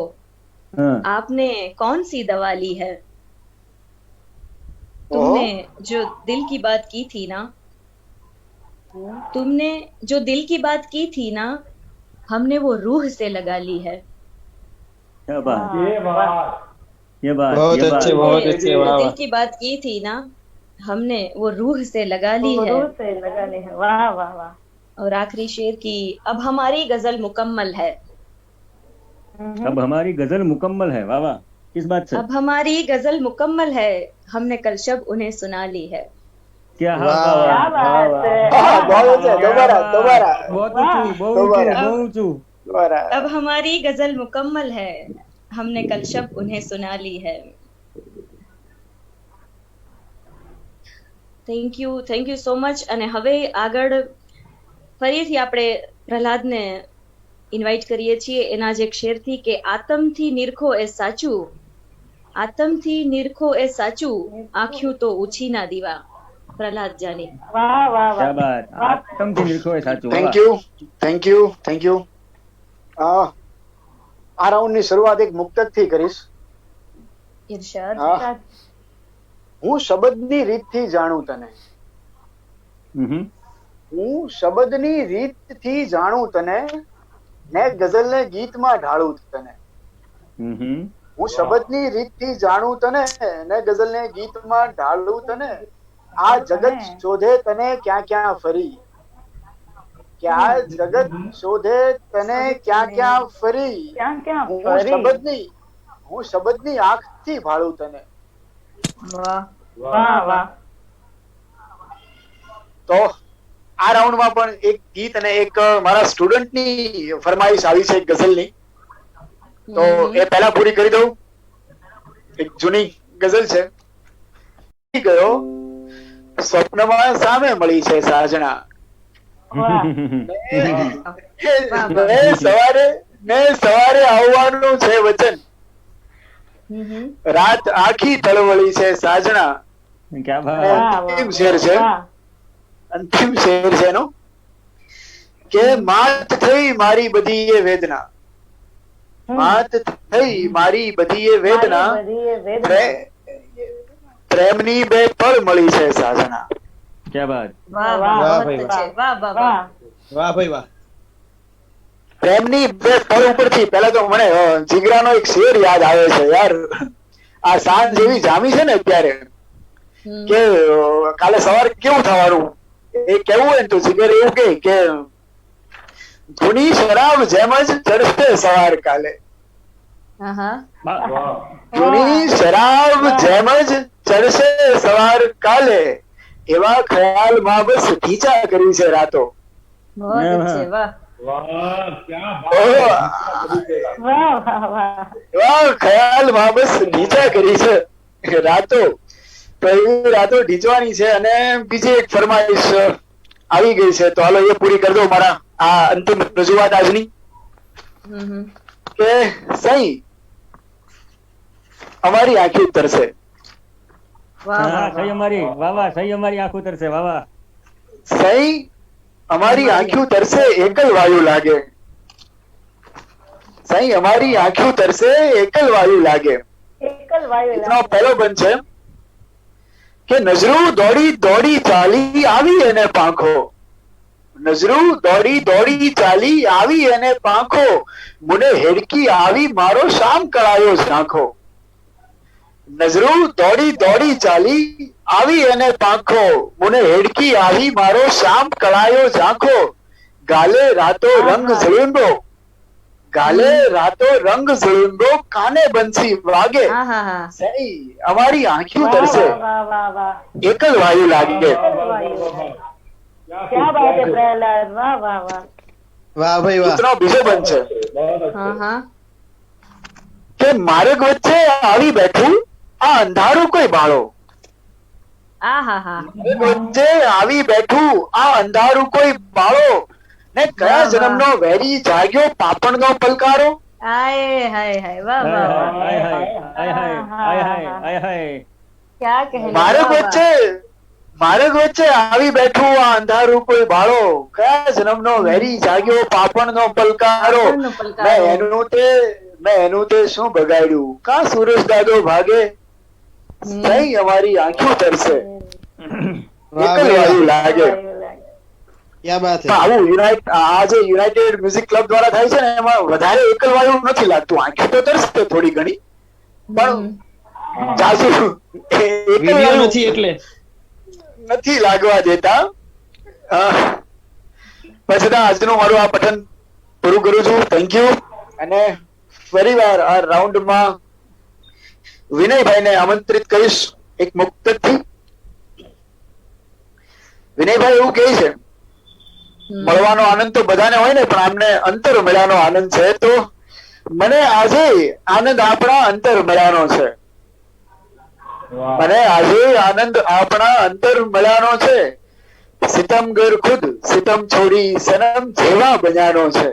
हाँ, आपने कौन सी दवा ली है। तुमने जो दिल की बात की थी ना, तुमने जो दिल की बात की थी ना, हमने वो रूह से लगा ली है। क्या बात, ये बात ये बात, बहुत ये बात। अच्छे, बहुत तुमने अच्छे, जो वाह दिल वाह। की बात की थी ना, हमने वो रूह से लगा ली है। रूह से लगा ली है, वाह वाह वाह। और आखिरी शेर की, अब हमारी गजल मुकम्मल है। अब हमारी गजल मुकम्मल है, वाह वाह। किस बात से? अब हमारी गजल मुकम्मल है, हमने कल शब उन्हें सुना ली है। क्या वाह, बात, क्या वाह, बात है। हाँ, बहुत अच्छे, दोबारा दोबारा बहुत ऊंचू, बहुत दोबारा। ऊंचू, बहुत ऊंचू। दोबारा। अब हमारी गजल मुकम्मल है, हमने कल शब उन्हें सुना ली है। Thank you so much. અને હવે આગળ ફરીથી આપણે પ્રહલાદને ઇન્વાઇટ કરીએ છીએ એના જ એક શેરથી કે આતમથી નિરખો એ સાચું, આતમથી નિરખો એ સાચું, આંખ્યું તો ઊંચી ના દીવા. પ્રહલાદ જાની. વાહ વાહ क्या વાહ, बात, આતમથી નિરખો એ સાચું, વાહ, thank you thank you thank you. આ રાઉન્ડ ની શરૂઆત એક મુક્તક થી કરીશ. ઇરશાદ. હા. હું શબ્દની રીતથી જાણું તને, હમ. હું શબ્દની રીતથી જાણું તને, ને ગઝલને ગીતમાં ઢાળું તને. હમ. હું શબ્દની રીતથી જાણું તને, ને ગઝલને ગીતમાં ઢાળું તને. આ જગત શોધે તને ક્યાં ક્યાં ફરી, કે આ જગત શોધે તને ક્યાં ક્યાં ફરી. ક્યાં ક્યાં હું ફરી. શબ્દની આંખથી ભાળું તને. વાહ વાહ વાહ. તો આ રાઉન્ડમાં પણ એક ગીત અને એક મારા સ્ટુડન્ટની ફરમાઈશ આવી છે એક ગઝલની, તો એ પહેલા પૂરી કરી દઉં. એક જૂની ગઝલ છે. ગયો સ્વપ્નમાં સામે મળી છે સાજણા, ને સવારે આવવાનું છે વચન, રાત આખી તળવળી છે સાજણા. क्या बात, અંતિમ શેર છે, અંતિમ શેર છે એનો કે માત થઈ મારી બધી એ વેદના, માત થઈ મારી બધી એ વેદના, પ્રેમની બે પળ મળી છે સાજણા. क्या बात, વાહ વાહ, વાહ, ભાઈ, મસ્ત છે. વાહ વાહ વાહ. વાહ ભાઈ વાહ. પ્રેમની બે પળ ઉપરથી પહેલા તો મને જીગરાનો એક શેર યાદ આવે છે યાર. આ સાંજ જેવી જામી છે ને અત્યારે, કે કાલે સવાર કેવું થવાનું એ કેવું હોય ને તો જીગર એવું કે ધૂની શરાબ જેમ જ ચડશે સવાર કાલે, હા હા. ધૂની શરાબ જેમ જ ચડશે સવાર કાલે, એવા ખ્યાલમાં બસ ઢીચા કરી છે રાતો. બહુ अच्छे, વાહ. वाह क्या ઓહ, વાહ વાહ વાહ. એવા ખ્યાલમાં બસ ઢીચા કરી છે રાતો. તો એવી રાતો ઢીચવાની છે. અને બીજી એક ફરમાઈશ આવી ગઈ છે, તો હાલો એ પૂરી કરી દો મારા આ અંતિમ રજૂઆત આજની. કે સહી અમારી આંખી તરસે, વાહ હા, વાહ સહી અમારી, વાહ વાહ, સહી અમારી આંખો તરસે, વાહ વાહ. સહી અમારી આંખ્યું તરસે એકલ વાયુ લાગે, સહી અમારી આંખ્યું તરસે એકલ વાયુ લાગે. એકલ વાયુ એનો પહેલો બંધ છે કે નજરું દોડી દોડી ચાલી આવી એને પાંખો, નજરું દોડી દોડી ચાલી આવી એને પાંખો, મને હેડકી આવી મારો શામ કળાયો ઝાંખો. નજરું દોડી દોડી ચાલી આવી એને પાંખો, મને હેડકી આવી મારો શામ કળાયો ઝાંખો. ગાલે રાતો રંગ ઝળીંબો, ગાલે રાતો રંગ ઝળુંગો, કાને બંસી વાગે, હા હા હા સહી અમારી આંખ્યું વાહ તરસે, વાહ વાહ વાહ વાહ એકલ વાયુ લાગે. क्या बात है प्रहलाद, वाह वाह वाह વાહ ભાઈ વાહ. ગીતનો બીજો બંધ છે હા હા કે માર્ગ વચ્ચે આવી બેઠું આ અંધારું કોઈ બાળો, આ હા હા વચ્ચે આવી બેઠું આ અંધારું કોઈ બાળો, ને કયા વાહ, વાહ. જન્મનો વેરી જાગ્યો પાપણનો પલકારો. આય હાય હાય વાહ વાહ વાહ આય હાય આય હાય આય હાય આય હાય. क्या कहने, માર્ગ वाह, वाह. વચ્ચે આવી બેઠું આ અંધારું કોઈ બાળો, કયા જન્મનો વેરી જાગ્યો પાપણનો પલકારો. પાપણનો પલકારો. મેં એનું તે શું બગાડ્યું, કા સૂરજ દાદો ભાગે, સહી અમારી આંખો તરસે, વાહ એકલ ભાઈ વાયુ વાહ. લાગે. ક્યાં બાત તો હે. આવું આ જે યુનાઇટેડ મ્યુઝિક ક્લબ દ્વારા થાય છે ને, એમાં વધારે એકલ વાયુ નથી લાગતું, આંખો તો તરસે થોડી ઘણી, પણ જાજુ એકલ વિડીયો વાયુ નથી એટલે. નથી લાગવા દેતા. અ, પછી તો આજનું મારું આ પઠન પૂરું કરું છું. Thank you. અને ફરીવાર આ રાઉન્ડમાં વિનયભાઈને આમંત્રિત કરીશ એક મુક્તકથી. વિનયભાઈ એવું કહે છે, મળવાનો આનંદ તો બધાને હોય ને, પણ આમને અંતર મળ્યાનો આનંદ છે. તો મને આજે આનંદ આપણા અંતર મળ્યાનો છે. મને આજે આનંદ આપણા અંતર મળ્યાનો છે. સિતમગર ખુદ સિતમ છોડી સનમ જેવા બન્યાનો છે.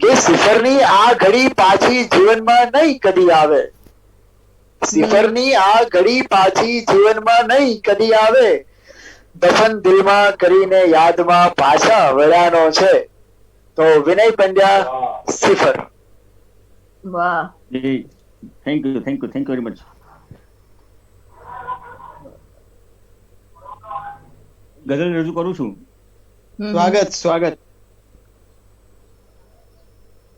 કે સિફરની આ ઘડી પાછી જીવનમાં નહીં કદી આવે, સિફરની આ ઘડી પાછી જીવનમાં નહીં કદી આવે, દફન દિલમાં કરીને યાદમાં પાછા વળ્યાનો છે. તો વિનય પંડ્યા, સિફર. વાહ જી થેન્ક યુ વેરી મચ. ગઝલ રજૂ કરું છું. સ્વાગત સ્વાગત.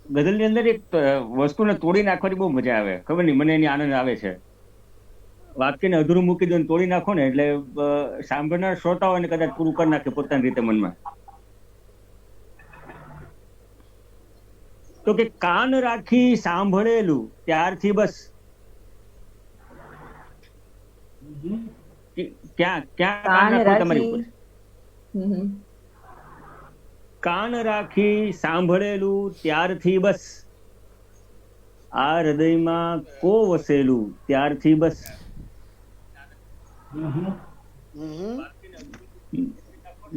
ગઝલની અંદર એક વસ્તુને તોડી નાખવાની બહુ મજા આવે, ખબર નહીં મને એની આનંદ આવે છે. વાક્યને અધૂરું મૂકી દો ને તોડી નાખો ને એટલે સાંભળનાર શ્રોતાઓને કદાચ પૂરું કરી નાખે પોતાની રીતે મનમાં. તો કે કાન રાખી સાંભળેલું ત્યારથી બસ. ક્યાં ક્યાં કાન કાન રાખવું તમારી રાખી ઉપર. કાન રાખી સાંભળેલું ત્યારથી બસ, આ હૃદયમાં કો વસેલું ત્યારથી બસ.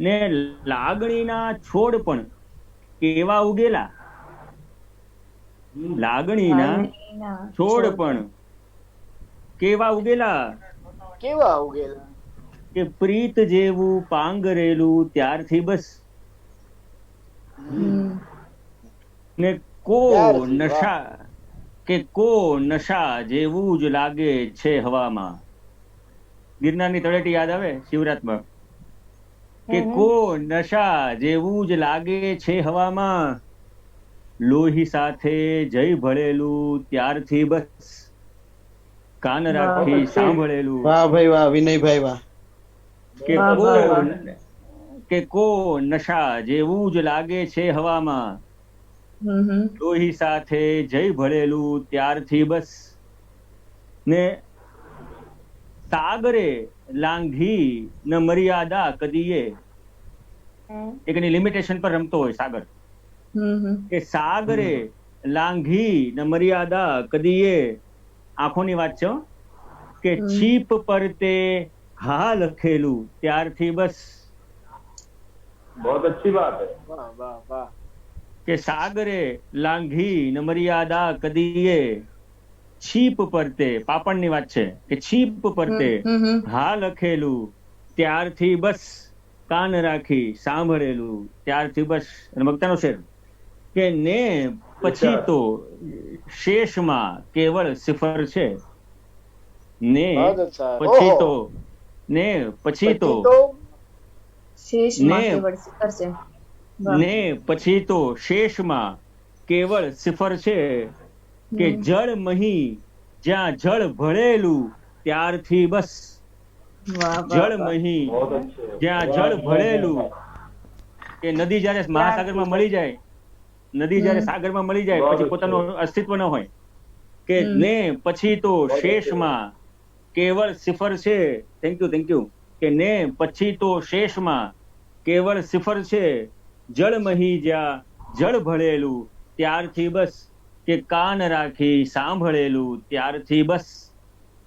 ને લાગણીના છોડ પણ કેવા ઉગેલા, લાગણીના છોડ પણ કેવા ઉગેલા, કેવા ઉગેલા. કે પ્રીત જેવું પાંગરેલું ત્યારથી બસ. ને કો ત્યારથી, વાહ. નશા કે કો નશા જેવું જ લાગે છે હવામાં. ગિરનારની તળેટી યાદ આવે શિવરાતમાં, કે કો નશા જેવું જ લાગે છે હવામાં, લોહી સાથે જઈ ભળેલું ત્યારથી બસ, કાન રાખી સાંભળેલું. વાહ ભાઈ વાહ વિનયભાઈ વાહ. કે કો નશા જેવું જ લાગે છે હવામાં, લોહી સાથે જઈ ભળેલું ત્યારથી બસ. ને સાગરે લાંઘી ન મર્યાદા કદીએ, એક એની લિમિટેશન પર રમતો હોય સાગર, કે સાગરે લાંઘી ન મર્યાદા કદીએ, આંખોની વાત છે હો, કે છીપ પર તે હા લખેલું ત્યારથી બસ. बहुत अच्छी बात है. વાહ વાહ વાહ. કે સાગરે લાંઘી ન મર્યાદા કદીએ, છીપ પર તે, પાપણની વાત છે, કે છીપ પર તે હા લખેલું ત્યારથી બસ, કાન રાખી સાંભળેલું ત્યારથી બસ. અને વક્તાનો શેર કે ને પછી તો શેષમાં કેવળ સિફર છે, ને બહુ અચ્છા. પછી ઓહો. તો ને પછી તો શેષમાં ને કેવળ શિખર છે. વાહ. ને પછી તો શેષમાં કેવળ સિફર છે, કે જળ મહી જ્યાં જળ ભળેલું ત્યારથી બસ. વાહ વાહ જળ વાહ. મહી बहुत अच्छे. જ્યાં જળ ભળેલું, કે નદી જયારે મહાસાગરમાં મળી જાય નદી જ્યારે સાગરમાં મળી જાય પછી પોતાનું અસ્તિત્વ ન હોય કે ને પછી તો શેષમાં કેવળ સિફર છે. થેન્ક યુ કે ને પછી તો શેષમાં કેવળ સિફર છે. જળમહી જ્યાં જળ ભળેલું ત્યારથી બસ કે કાન રાખી સાંભળેલું ત્યારથી બસ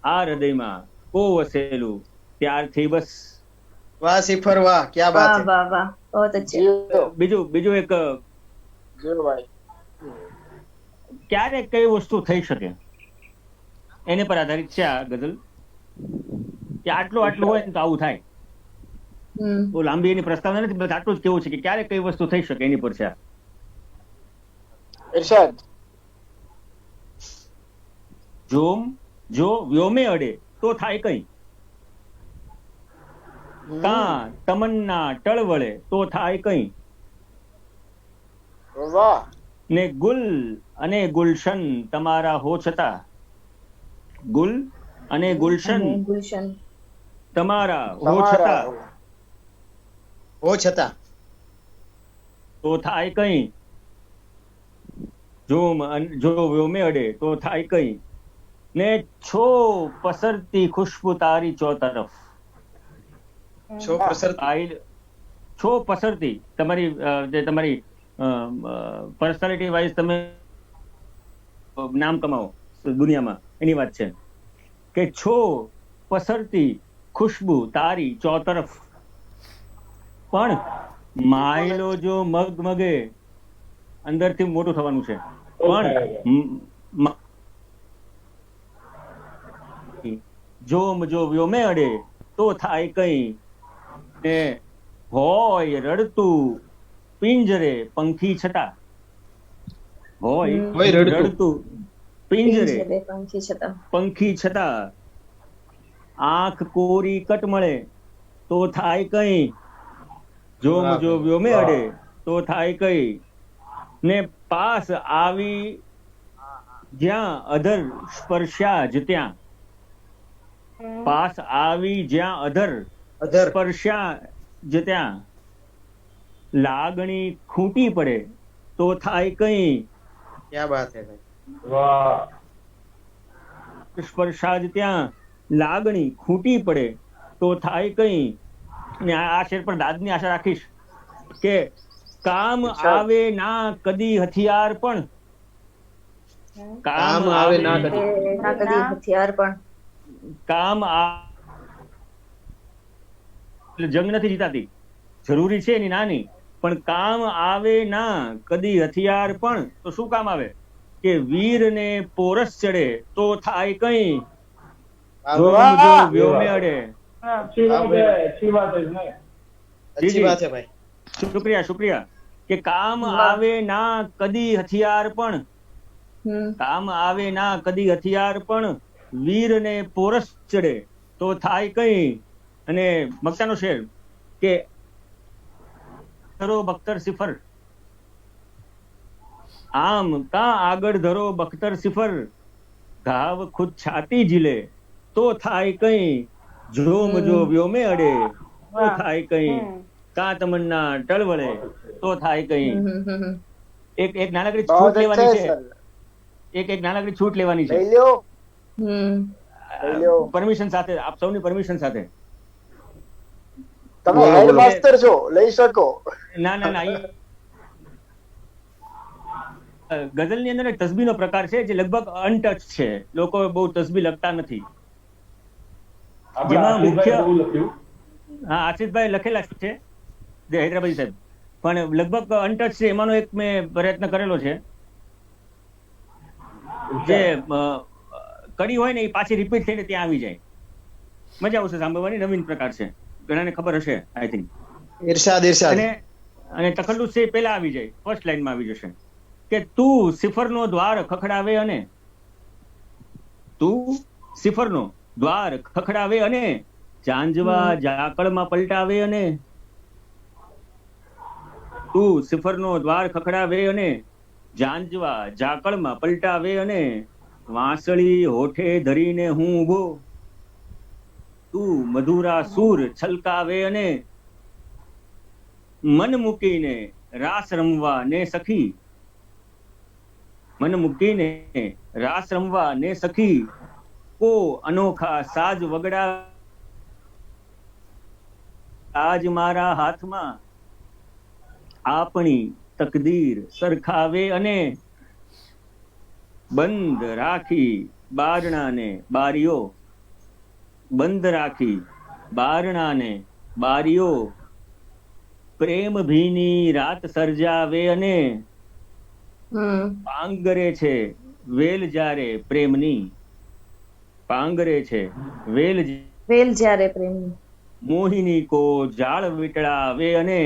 આ હૃદયમાં કો વસેલું ત્યારથી બસ. વાહ સિફર વાહ, ક્યા બાત વાહ હે. વાહ વાહ, બહુત અચ્છા. બીજું એક ક્યારે કઈ વસ્તુ થઈ શકે એને પર આધારિત છે આ ગઝલ કે આટલું હોય ને તો આવું થાય. તો લાંબી એની પ્રસ્તાવના નથી, બસ આટલું જ કેવું છે કે ક્યારે કઈ વસ્તુ થઈ શકે એની પર છે આ. ઇરશાદ. જો વ્યોમે અડે તો થાય કઈ, કાં તમન્ના ટળવળે તો થાય કઈ, વાહ. ને ગુલ અને ગુલશન તમારા હો છતાં, ગુલ અને ગુલશન ગુલશન તમારા હો તમારા છતાં હો છતાં તો થાય કઈ, જો વ્યોમે અડે તો થાય કઈ, ને છો પસરતી ખુશ્બુ તારી ચોતરફ. છો પ્રસરતી. છો પસરતી તમારી જે તમારી પર્સનાલિટી વાઇઝ તમે નામ કમાવો દુનિયામાં એની વાત છે કે છો પસરતી ખુશ્બુ તારી ચોતરફ, પણ માયલો જો મગે અંદરથી મોટું થવાનું છે, પણ જો વ્યોમે અડે તો થાય કઈ, ને હોય રડતું પિંજરે પંખી છતાં, હોય રડતું પિંજરે પંખી છતાં, આંખ કોરી કટ મળે તો થાય કઈ, જો વ્યોમે અડે તો થાય કઈ, ને પાસ આવી જ્યાં અધર સ્પર્શ્યા જ ત્યાં, પાસ આવી જ્યાં અધર સ્પર્શ્યા જ ત્યાં, લાગણી ખૂટી પડે તો થાય કઈ, ક્યા બાત હે ભાઈ. વાહ. સ્પર્શા જ ત્યાં લાગણી ખૂટી પડે તો થાય કઈ. ને આ શેર પર દાદની આશા રાખીશ કે કામ આવે ના કદી હથિયાર પણ, કામ આવે ના કદી હથિયાર પણ, કામ જંગ નથી જીતાતી, જરૂરી છે એની નાની, પણ કામ આવે ના કદી હથિયાર પણ તો શું કામ આવે કે વીર ને પોરસ ચડે તો થાય કઈ, જો વ્યોમે અડે. अच्छी बात है इसमें. अच्छी बात है भाई. શુક્રિયા કે કામ આવે ના કદી હથિયાર પણ, કામ આવે ના કદી હથિયાર પણ, વીર ને પોરસ ચડે તો થાય કઈ. અને મક્તાનો શેર કે ધરો બખ્તર સિફર, આમ કા આગળ ધરો બખ્તર સિફર, ઘાવ ખુદ છાતી ઝીલે તો થાય કઈ, જો વ્યોમે અડે તો થાય કઈ, કા તમન્ના ટળવળે તો થાય કઈ. એક નાનકડી છૂટ લેવાની છે, એક નાનકડી છૂટ લેવાની છે પરમિશન સાથે, આપ સૌની પરમિશન સાથે. તમે હેડમાસ્ટર છો, લઈ શકો. ના ગઝલ ની અંદર એક તસ્બીહનો પ્રકાર છે જે લગભગ અનટચ છે, લોકો બહુ તસ્બીહ લખતા નથી. જેમાં મુખ્ય આશિષભાઈ લખેલા છે જે હૈદરાબાદી સાહેબ, પણ લગભગ અનટચ છે. એમાંનો એક મેં પ્રયત્ન કરેલો છે જે કડી હોય ને એ પાછી રિપીટ થઈને ત્યાં આવી જાય, મજા આવશે સાંભળવાની. નવીન પ્રકાર છે, ઘણાને ખબર હશે આઈ થિંક. ઇરશાદ. અને તખલ્લુસ છે પેલા આવી જાય, ફર્સ્ટ લાઈનમાં આવી જશે કે તું સિફરનો દ્વાર ખખડાવે અને, તું સિફરનો દ્વાર ખખડાવે અને, ઝાંઝવા ઝાકળમાં પલટાવે અને, તું સિફરનો દ્વાર ખખડાવે અને, ઝાંઝવા ઝાકળમાં પલટાવે અને, વાંસળી હોઠે ધરીને હું ઊભો, તું મધુરા સૂર છલકાવે અને, મન મૂકીને રાસ રમવા ને સખી, મન મૂકીને રાસ રમવા ને સખી કો અનોખા સાજ વગડા આજ મારા હાથમાં આપણી તકદીર સરખાવે અને બંધ રાખી બારણાને બારીઓ બંધ રાખી બારણાને બારીઓ પ્રેમ ભીની રાત સર્જાવે અને પાંગરે છે વેલ જ્યારે પ્રેમની પાંગરે છે વેલ વેલ જ્યારે પ્રેમની મોહિની કો જાળ વીટળાવે અને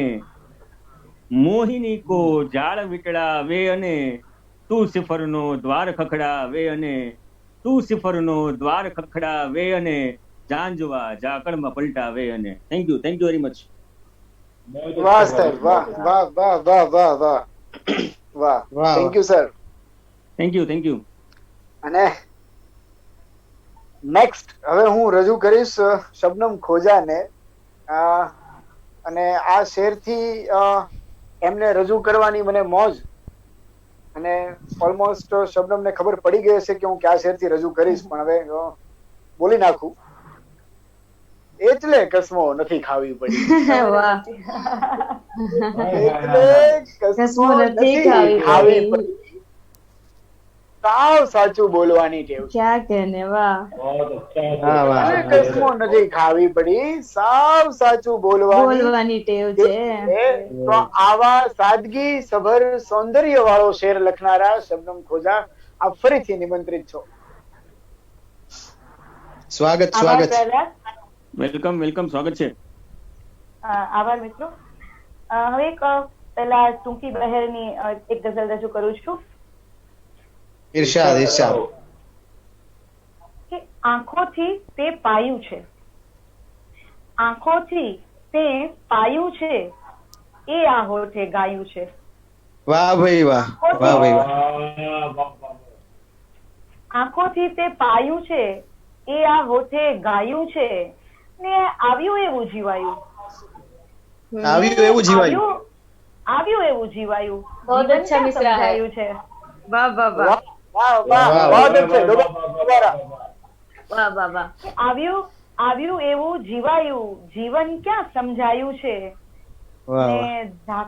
મોહિની કો જાળ વીટળાવે અને તું સિફરનો દ્વાર ખખડાવે અને તું સિફરનો દ્વાર ખખડાવે અને જાંજવા ઝાકળમાં પલટાવે અને થેન્ક યુ વેરી મચ. વાહ સર, વાહ વાહ વાહ વાહ વાહ વાહ વાહ, વાહ. Thank you sir. Thank you. અને નેક્સ્ટ હવે હું રજૂ કરીશ શબનમ ખોજાને. અને આ શેરથી એમને રજૂ કરવાની મને મોજ, અને ઓલમોસ્ટ શબનમને ખબર પડી ગઈ હશે કે હું કયા શેરથી રજૂ કરીશ, પણ હવે બોલી નાખું. એટલે કસમો નથી ખાવી પડી. વાહ એટલે કસમો નથી ખાવી પડી. સાવ સાચું બોલવાની ટેવ છે. ક્યાં કહેને વાહ बहुत अच्छा वाह, वाह. અને કસમો નથી ખાવી પડી, સાવ સાચું બોલવાની બોલવાની ટેવ છે. તો આવા સાદગી સભર સૌંદર્ય વાળો શેર લખનારા શબનમ ખોજા, આપ ફરીથી નિમંત્રિત છો. સ્વાગત આભાર સ્વાગત. પ્રહલાદ. વેલકમ સ્વાગત છે. આભાર મિત્રો. હવે એક પહેલા ટૂંકી બહેરની એક ગઝલ રજૂ કરું છું ઈર્ષાદ ઈર્ષાદ. કે આંખોથી તે પાયું છે, આંખોથી તે પાયું છે, એ આ હોઠે ગાયું છે. વાહ ભાઈ વાહ, વાહ ભાઈ વાહ. આંખોથી તે પાયું છે, એ આ હોઠે ગાયું છે, ને આવ્યું એવું જીવાયું. આવ્યું એવું જીવાયું. આવ્યું એવું જીવાયું. બહુ જીવન અચ્છા ક્યાં મિશ્રા હે. સમજાયું છે. વાહ વાહ વાહ વાહ વાહ વાહ, વાહ, વાહ વાહ. છે. દોબારા. વાહ વાહ વાહ આવ્યું એવું જીવાયું, જીવન ક્યાં સમજાયું છે. વાહ ને વાહ.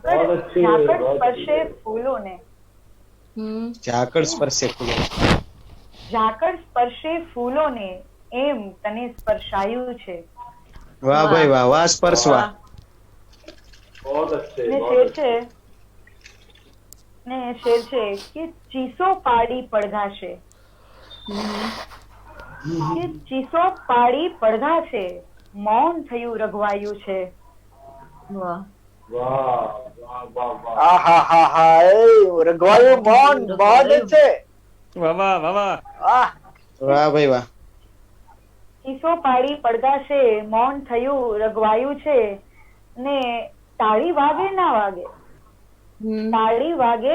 ઝાકળ સ્પર્શે ફૂલોને, ઝાકળ સ્પર્શે ફૂલો. ઝાકળ સ્પર્શે ફૂલોને, એમ તને સ્પર્શાયું છે. વાહ ભાઈ વાહ, વાહ સ્પર્શ વાહ. बहुत अच्छे ને बहुत શેર છે કે ચીસો પાડી પડઘાશે, કે ચીસો પાડી પડઘાશે, મૌન થયું રઘવાયું છે. વાહ वाह वाह वाह वाह આહાહાહા, એ રઘવાયું મૌન બહુ જ છે. વાહ વાહ વાહ વાહ. આહ, વાહ ભાઈ વાહ. ચીસો પાડી પડઘાશે, મૌન થયું રઘવાયું છે, ને તાળી વાગે ના વાગે, તાળી વાગે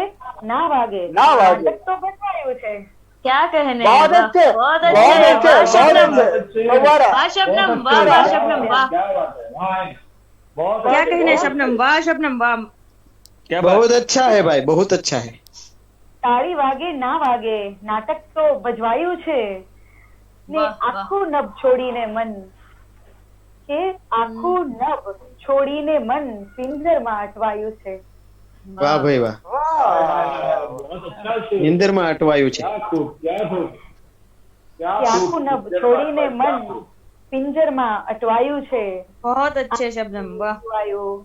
ના વાગે, ના વાગે. નાટક તો ભજવાયું છે. क्या कहने બહુ જ वाह છે, बहुत બહુ अच्छे જ છે, वाह બહુ જ शबनम છે. દોબારા. वाह शबनम बहुत वाह अच्छे, वाह क्या शबनम बात है, वाह क्या बात है, वाह, बहुत क्या अच्छे, कहने बहुत शबनम अच्छे। वाह शबनम वाह क्या बात. बहुत अच्छा है भाई, बहुत अच्छा है. તાળી વાગે ના વાગે, નાટક તો ભજવાયું છે, ને વાહ, વાહ. આખું નભ છોડીને મન, કે આખું નભ છોડીને મન પિંજરમાં અટવાયું છે. વાહ ભાઈ વાહ. बहुत अच्छा शेर। નિંદરમાં અટવાયું છે. क्या खूब क्या खूब क्या કે खूब આખું નભ છોડીને મન પિંજરમાં અટવાયું છે. बहुत अच्छे शबनम वाह અટવાયું.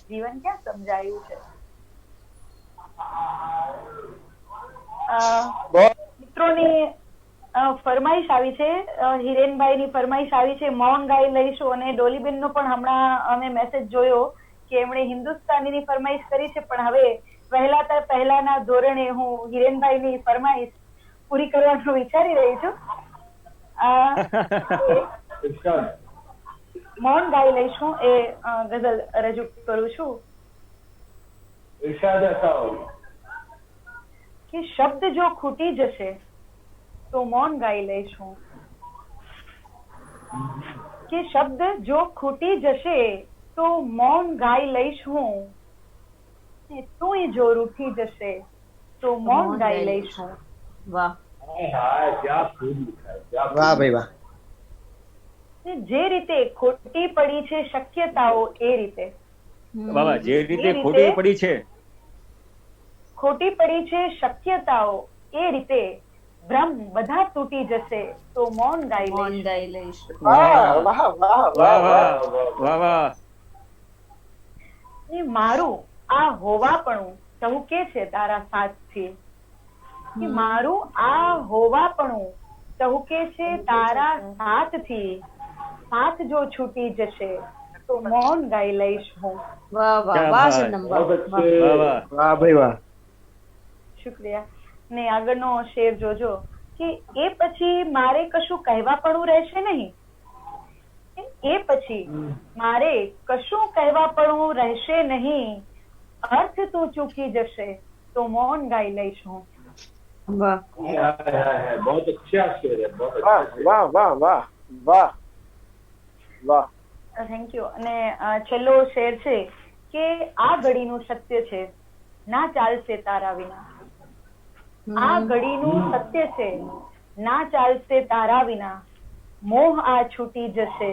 જીવન ક્યાં સમજાયું છે. બહુ મિત્રોની ફરમાઈશ આવી છે, હિરેનભાઈની ફરમાઈશ આવી છે, મૌન ગાઈ લઈશું, અને ડોલીબેનનો પણ હમણાં અમે મેસેજ જોયો કે એમણે હિન્દુસ્તાનીની ફરમાઈશ કરી છે, પણ હવે પહેલાના ધોરણે હું હિરેનભાઈની ફરમાઈશ પૂરી કરવાનું વિચારી રહી છું. इरशाद। મૌન ગાઈ લઈશું એ ગઝલ રજૂ કરું છું इरशाद ऐसा हो કે શબ્દ જો ખૂટી જશે તો મૌન ગાઈ લઈશું, કે શબ્દ જો ખૂટી જશે તો મૌન ગાઈ લઈશ હું, ને તું જો રૂઠી જશે તો મૌન ગાઈ લઈશ હું. વાહ. હાય હાય, क्या खूब लिखा है, क्या खूब વાહ ભાઈ વાહ. ને જે રીતે ખોટી પડી છે શક્યતાઓ એ રીતે બાબા જે રીતે ખોટી પડી છે ખોટી પડી છે શક્યતાઓ એ રીતે ભ્રમ બધા તૂટી જશે તો મૌન ગાઈ મૌન લઈશ. ગાઈ લઈશ. વાહ વાહ વાહ વાહ વાહ વાહ વાહ વાહ. ને મારું આ હોવાપણું ટહુકે છે તારા સાથથી. કે મારું આ હોવાપણું ટહુકે છે તારા સાથથી. સાથ જો છૂટી જશે તો મૌન ગાઈ લઈશ હું. વાહ વાહ ક્યા વાહ બાત. શબનમ बहुत વાહ. अच्छे વાહ વાહ. વાહ ભાઈ વાહ. શુક્રિયા. ને આગળનો શેર જોજો કે એ પછી મારે કશું કહેવાપણું રહેશે નહીં. એ પછી મારે કશું કહેવાપણું રહેશે નહીં. અર્થ તું ચૂકી જશે તો મૌન ગાઈ લઈશ હું. વાહ. बहुत अच्छा शेर है, बहुत વાહ अच्छा शेर। વાહ વાહ વાહ વાહ વાહ. Thank you. અને છેલ્લો શેર છે કે આ ઘડીનું સત્ય છે ના ચાલશે તારા વિના. આ ઘડીનું સત્ય છે ના ચાલશે તારા વિના. મોહ આ છૂટી જશે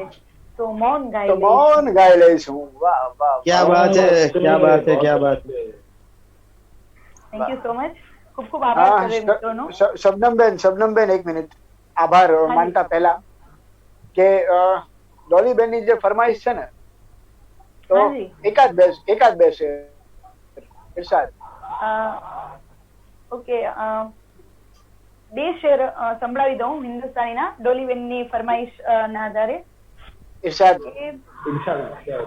તો મૌન ગાઈ તો લઈશ. મૌન ગાઈ લઈશ હું. વાહ વાહ ક્યા બાત હે, ક્યા બાત હે, ક્યા બાત હે. Thank you so much. ખૂબ ખૂબ આભાર હા, સર્વે મિત્રોનો. શબનમબેન એક મિનિટ આભાર માનતા પહેલા કે ડોલીબેનની જે ફરમાઈશ છે ને તો હાજી. એકાદ બે શેર ઇરશાદ. ઓકે. બે શેર સંભળાવી દઉં હિન્દુસ્તાનીના ડોલીબેનની ફરમાઈશ ના આધારે. ઇરશાદ. કે इरशाद, इरशाद।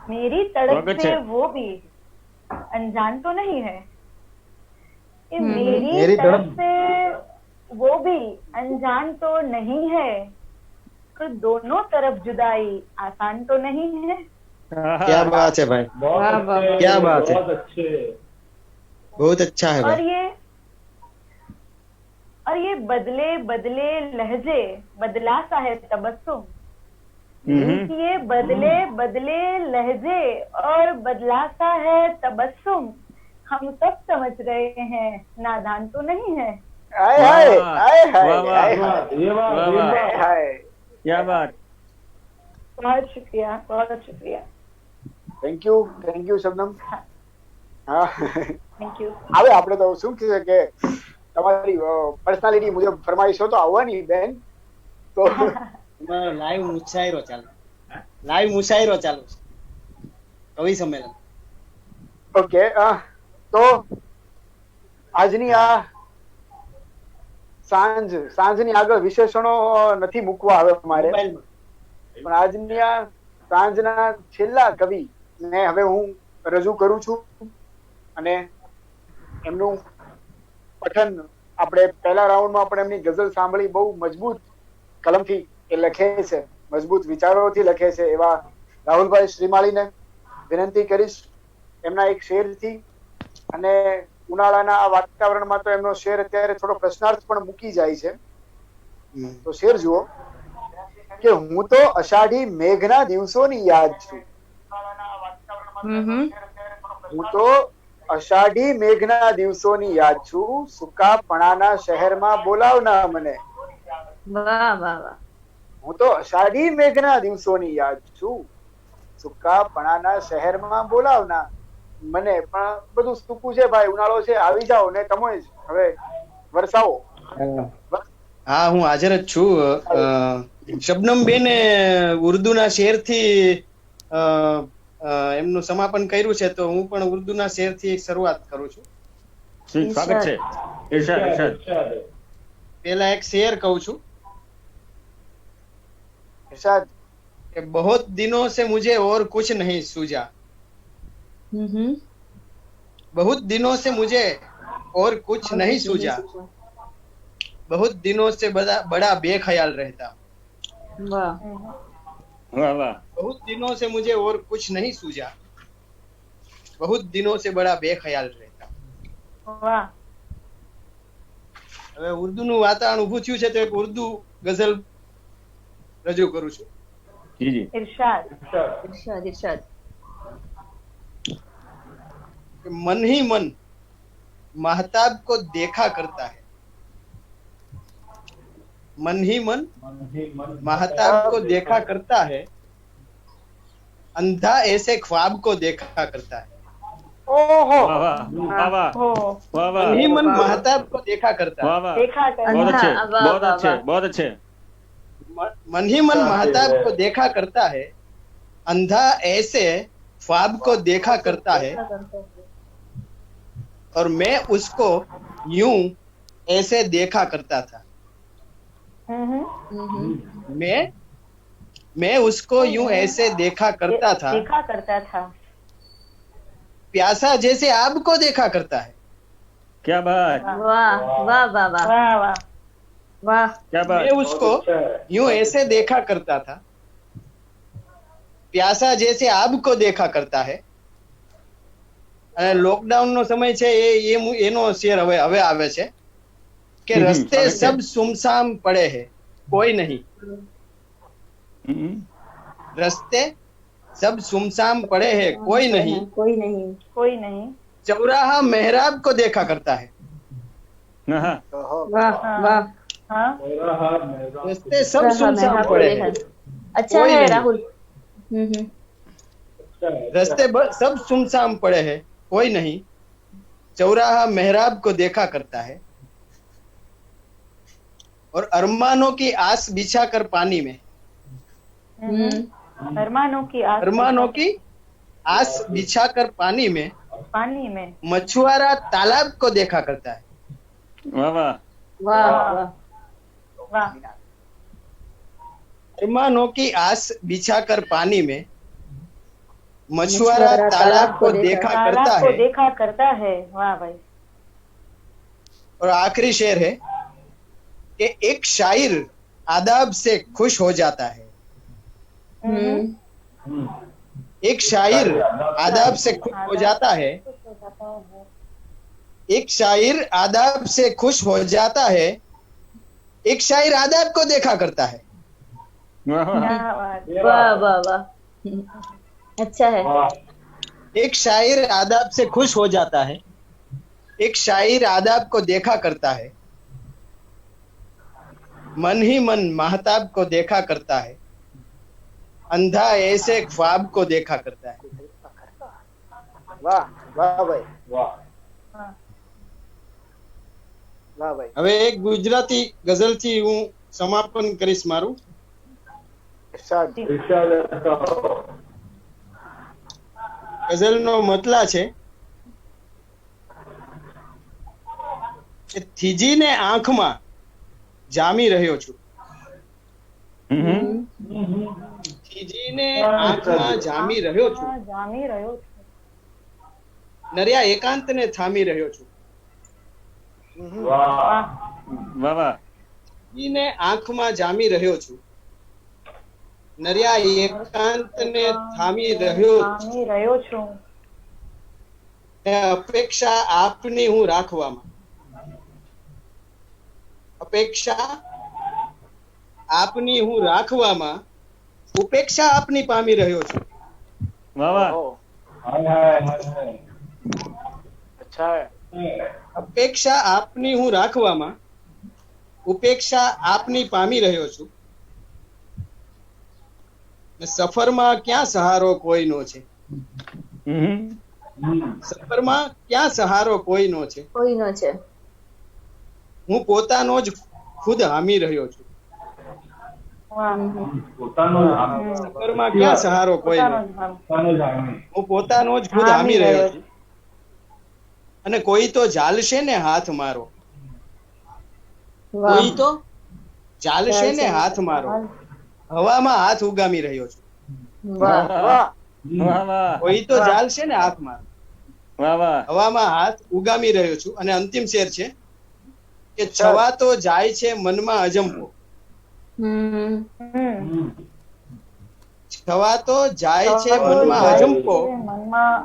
मेरी तड़प स्वागत से है। वो भी अनजान तो नहीं है. कि मेरी मेरी तड़प- तरफ से वो भी अनजान तो नहीं है. तो दोनों तरफ जुदाई आसान तो नहीं है. क्या बात है भाई, बहुत वाह, वाह, अच्छे, क्या बात है। बहुत अच्छे। बहुत अच्छा है और भाई. ये बदले बदले लहजे बदला सा है तबस्सुम. कि ये बदले बदले लहजे और बदला सा है तबस्सुम. हम सब समझ रहे हैं नादान तो नहीं है. આય વાહ, હાય વાહ. આય હાય વાહ, વાહ. આય ये હાય बात, ये बात, वाह, ये वाह। આય बात। હાય. क्या बात. बहुत शुक्रिया, बहुत शुक्रिया. Thank you Shabnam. હા थैंक यू. હવે આપણે તો શું છે કે તમારી પર્સનાલિટી મુજબ ફરમાઈશો તો આવવાની બેન. તો લાઈવ મુશાયરો ચાલુ, લાઈવ મુશાયરો ચાલુ છે, કવિ સંમેલન. ઓકે. તો આજની આ સાંજની આગળ વિશેષણો નથી મૂકવા હવે મારે, મોબાઈલમાં. પણ આજની આ સાંજના છેલ્લા કવિ ને હવે હું રજૂ કરું છું અને એમનું પઠન આપણે પહેલા રાઉન્ડમાં આપણે એમની ગઝલ સાંભળી. બહુ મજબૂત કલમથી એ લખે છે, મજબૂત વિચારોથી લખે છે એવા રાહુલભાઈ શ્રીમાળીને વિનંતી કરીશ એમના એક શેરથી. અને ઉનાળાના આ વાતાવરણમાં તો એમનો શેર અત્યારે થોડો પ્રશ્નાર્થ પણ મૂકી જાય છે. તો શેર જુઓ કે હું તો અષાઢી મેઘના દિવસોની યાદ છું. હું તો અષાઢી મેઘના દિવસોની યાદ છું. સુકાપણાના શહેરમાં બોલાવના મને. વાહ વાહ વાહ. હું તો અષાઢી મેઘના દિવસોની યાદ છું. સુકાપણાના શહેરમાં બોલાવના મને. પણ બધું સૂકું છે ભાઈ, ઉનાળો છે, આવી જાઓ ને તમે જ હવે વરસાવો. હા, હું હાજર જ છું. શબનમ બેને ઉર્દુના શેરથી એમનું સમાપન કર્યું છે, તો હું પણ ઉર્દુના શેરથી શરૂઆત કરું છું. સ્વાગત છે. ઇરશાદ, ઇરશાદ. इरशाद। પેલા એક શેર કહું છું ઇરશાદ. કે बहुत दिनों से मुझे और कुछ नहीं सूझा. बहुत दिनों से मुझे और कुछ नहीं सूझा. बहुत दिनों से बड़ा बेख्याल रहता. વાહ. વાહ વાહ. बहुत दिनों से मुझे और कुछ नहीं सूझा. बहुत दिनों से बड़ा बेख्याल रहता. વાહ. હવે ઉર્દુનું વાતાવરણ ઊભું થયું છે તો એક ઉર્દુ ગઝલ રજૂ કરું છું. જી જી. इरशाद. इरशाद। ઇરશાદ ઇરશાદ. मन ही मन महताब को देखा करता है। मन ही मन महताब को देखा करता है, अंधा ऐसे ख्वाब को देखा करता है। ओहो वाह वाह वाह वाह हो वाह वाह मन ही मन महताब को देखा करता वाह है। वाह देखा कर बहुत अच्छे वाह, वाह, बहुत वाह, अच्छे वाह। बहुत अच्छे। मन ही मन महताब को देखा करता है, अंधा ऐसे ख्वाब को देखा करता है, और मैं उसको यूं ऐसे देखा करता था। मैं उसको यूं ऐसे देखा करता था, देखा करता था। प्यासा जैसे आपको देखा करता है। क्या बात, वाह वाह वाह वाह वाह वाह वाह क्या बात। मैं उसको यूं ऐसे देखा करता था, प्यासा जैसे आपको देखा करता है। અને લોકડાઉન નો સમય છે એનો શેર હવે આવે છે કે રસ્તે આવે છે. સબ સુમસામ પડે है, कोई नहीं। रस्ते सब सुमसाम पड़े हैं, कोई नहीं। कोई नहीं कोई नहीं। चौराहा मेहराब को देखा करता है। हाँ, वाह वाह हाँ रस्ते सब सुमसाम पड़े हैं, अच्छा कोई है नहीं। राहुल। रस्ते सब सुमसाम पड़े हैं, कोई नहीं। चौराहा मेहराब को देखा करता है, और अरमानों की आस बिछाकर पानी में, अरमानों की आस बिछाकर पानी में मछुआरा तालाब को देखा करता है। वाह वाह वाह वाह वाह अरमानों की आस बिछाकर पानी में मछुआरा तालाब को देखा करता है। वाह भाई। और आखिरी शेर है कि एक शायर आदाब से खुश हो जाता है। एक शायर आदाब से खुश हो जाता है, एक शायर आदाब से खुश हो जाता है, एक शायर आदाब को देखा करता है। वाह वाह क्या बात। वाह वाह वाह अच्छा है। एक शायर आदाब से खुश हो जाता है, एक शायर आदाब को देखा करता है, मन ही मन महताब को देखा करता है, अंधा ऐसे ख्वाब को देखा करता है। વાહ વાહ ભાઈ વાહ વાહ ભાઈ હવે એક ગુજરાતી ગઝલ થી હું સમાપન કરીશ મારું। ઇરશાદ ઈર્ષાદ ગઝલ નો મતલા છે કે થીજીને આંખમાં જામી રહ્યો છું, થીજીને આંખમાં જામી રહ્યો છું, જામી રહ્યો છું। નર્યા એકાંતને થામી રહ્યો છું। વાહ વાહ વાહ થીજીને આંખમાં જામી રહ્યો છું, નર્યા એકાંતને થામી રહ્યો છું। જામી રહ્યો છું। ને અપેક્ષા આપની હું રાખવામાં, અપેક્ષા આપની હું રાખવામાં, ઉપેક્ષા આપની પામી રહ્યો છું। વાહ વાહ હાય હાય હાય અચ્છા है અપેક્ષા આપની હું રાખવામાં, ઉપેક્ષા આપની પામી રહ્યો છું। ને સફરમાં ક્યાં સહારો કોઈનો છે, સફરમાં ક્યાં સહારો કોઈનો છે, કોઈ નો છે। હું પોતાનો જ ખુદ હામી રહ્યો છું। વાહ પોતાનો સફરમાં ક્યાં સહારો કોઈનો, પોતાનો જ ભાવ। હું પોતાનો જ ખુદ હામી રહ્યો છું। અને કોઈ તો ઝાલશે ને હાથ મારો, કોઈ તો ઝાલશે ને હાથ મારો, હવામાં હાથ ઉગામી રહ્યો છું। વાહ વાહ વાહ કોઈ તો ઝાલશે ને હાથ મારો, વાહ વાહ હવામાં હાથ ઉગામી રહ્યો છું। અને અંતિમ શેર છે કે છવાતો જાય છે મનમાં અજંપો, છવાતો જાય છે મનમાં અજંપો, મનમાં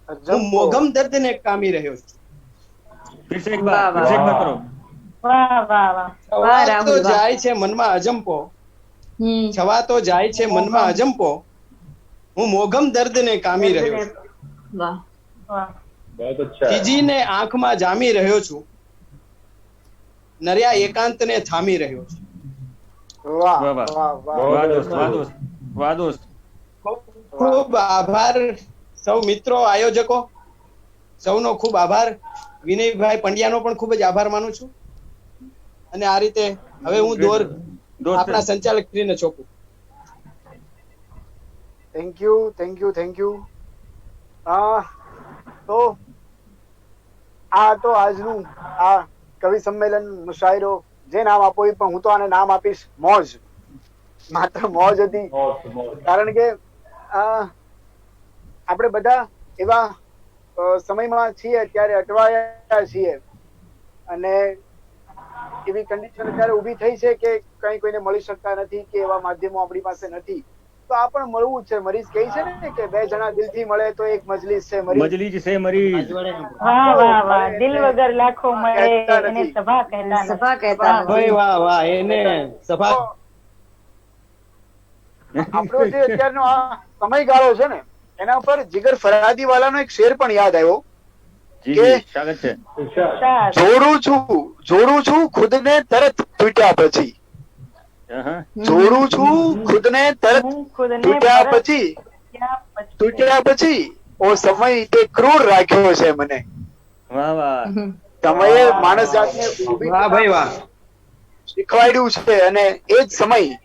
હું મોઘમ દર્દને કામી રહ્યો છું। फिर से एक बार फिर से एक बार करो। વાહ વાહ વાહ છવાતો રાહુલ, વાહ. જાય છે મનમાં અજંપો, છવાતો જાય છે મનમાં અજંપો, હું મોઘમ દર્દને કામી રહ્યો છું। વાહ વાહ बहुत अच्छा है। ત્રીજીને આંખમાં જામી રહ્યો છું, નર્યા એકાંતને થામી રહ્યો છું. વાહ વાહ, વાહ. વાહ વાહ વાહ દોસ્ત, વાહ દોસ્ત, વાહ દોસ્ત. ખૂબ ખૂબ આભાર સૌ મિત્રો, આયોજકો, સૌનો ખૂબ આભાર. વિનયભાઈ પંડ્યાનો પણ ખૂબ જ આભાર માનું છું. અને આ રીતે હવે હું દોર દોસ્ત આપણા સંચાલક શ્રીને સોંપું. Thank you thank you thank you. તો આ તો આજનું આ કવિ સંમેલન, મુશાયરો, જે નામ આપો એ, પણ હું તો આને નામ આપીશ મોજ. માત્ર મોજ હતી. કારણ કે આપણે બધા એવા સમયમાં છીએ, અત્યારે અટવાયા છીએ, અને એવી કન્ડિશન અત્યારે ઊભી થઈ છે કે કઈ કોઈને મળી શકતા નથી, કે એવા માધ્યમો આપણી પાસે નથી. તો આ પણ મળવું જ છે. મરીઝ કહે છે ને કે બે જણા દિલથી મળે તો એક મજલિસ છે મરીઝ. મજલીસ છે મરીઝ. વાહ વાહ વાહ, દિલ એટલે વગર લાખો મળે કહેતા એને નથી. સભા કહેતા નથી. સભા કહેતા વાહ, નથી. વાહ વાહ વાહ, એને સભા તો આપણો જે અત્યારનો આ સમયગાળો છે ને, એના ઉપર જીગર ફરાદી વાલાનો એક શેર પણ યાદ આવ્યો જી કે જી, સ્વાગત છે. શાબાશ. જોડું છું ખુદને તરત તૂટ્યા પછી. હા. જોડું છું ખુદને તરત હું ખુદને તૂટ્યા પરત પછી, પછી તૂટ્યા પછી ઓ સમય તે ક્રૂર રાખ્યો છે મને. વાહ વાહ. સમયે માણસ જાતને ઊભી વાહ ભાઈ વાહ. શીખવાડ્યું છે, અને એ જ સમય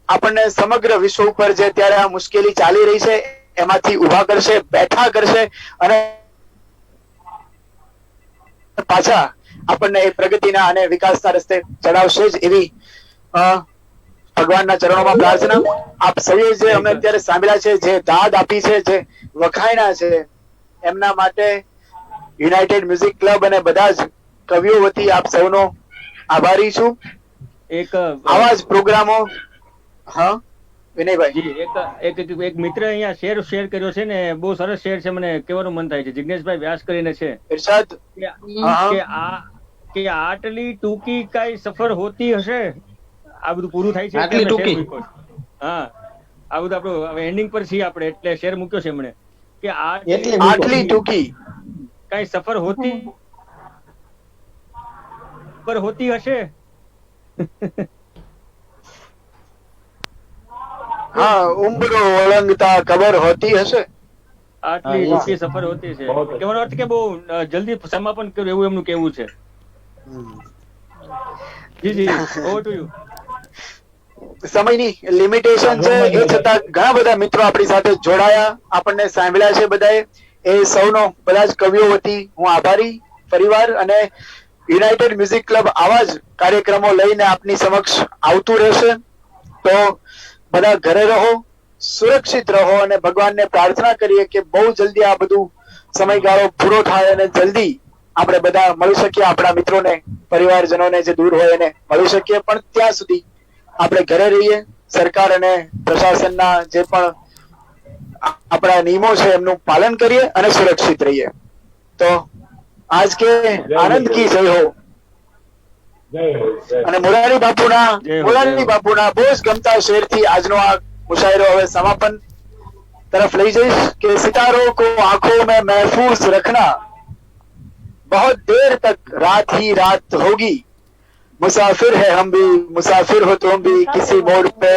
આપણને સમગ્ર વિશ્વ ઉપર જે અત્યારે આ મુશ્કેલી ચાલી રહી છે એમાંથી ઉભા કરશે, બેઠા કરશે, અને પાછા આપણને એ પ્રગતિના અને વિકાસના રસ્તે ચડાવશે જ, એવી ભગવાનના ચરણોમાં પ્રાર્થના. આપ સૌએ જે અમે અત્યારે સાંભળ્યા છે, જે દાદ આપી છે, જે વખાણ્યા છે, એમના માટે યુનાઇટેડ મ્યુઝિક ક્લબ અને બધા જ કવિઓ વતી આપ સૌનો આભારી છું. એક આવા જ પ્રોગ્રામો. હા વિનયભાઈ. જી, એક મિત્ર અહીંયા શેર કર્યો છે ને, બહુ સરસ શેર છે, મને કહેવાનું મન થાય છે. જિગ્નેશભાઈ વ્યાસ કરીને છે ઇરશાદ. હા કે આટલી ટૂંકી કઈ સફર હોતી હશે. આ બધું પૂરું થાય છે એટલે આટલી અમે શેર ટૂંકી. મૂક્યો છે. હા, આ બધું આપણું હવે એન્ડિંગ પર છીએ આપણે, એટલે શેર મૂક્યો છે એમણે કે એટલી આટલી ટૂંકી કઈ સફર હોતી હશે. હા, ઉમ્રો ઓળંગતા ખબર હોતી હશે. આટલી હા, ટૂંકી સફર હોતી છે. કહેવાનો અર્થ કે બહુ જલ્દી સમાપન કર્યું એવું એમનું કહેવું છે. જી જી, ઓવર ટુ યુ. સમયની લિમિટેશન છે, એ છતાં ઘણા બધા મિત્રો આપણી સાથે જોડાયા, આપણને સાંભળ્યા છે બધાએ. એ સૌનો, બધા જ કવિઓ વતી હું આભારી ફરીવાર. અને યુનાઇટેડ મ્યુઝિક ક્લબ આવા જ કાર્યક્રમો લઈને આપની સમક્ષ આવતું રહેશે. તો બધા ઘરે રહો, સુરક્ષિત રહો, અને ભગવાનને પ્રાર્થના કરીએ કે બહુ જલ્દી આ બધું સમયગાળો પૂરો થાય અને જલ્દી આપણે બધા મળી શકીએ, આપણા મિત્રોને, પરિવારજનોને જે દૂર હોય એને મળી શકીએ. પણ ત્યાં સુધી આપણે ઘરે રહીએ, સરકાર અને પ્રશાસનના જે પણ આપણા નિયમો છે એમનું પાલન કરીએ અને સુરક્ષિત રહીએ. તો આજ કે આનંદ કી જય હો. અને મોરારી બાપુના બહુ જ ગમતા શેરથી આજનો આ મુશાયરો હવે સમાપન तरफ ले जाइए कि सितारों को आंखों में महफूज रखना, बहुत देर तक रात ही रात होगी, मुसाफिर है हम भी, मुसाफिर हो तुम भी, किसी मोड़ पे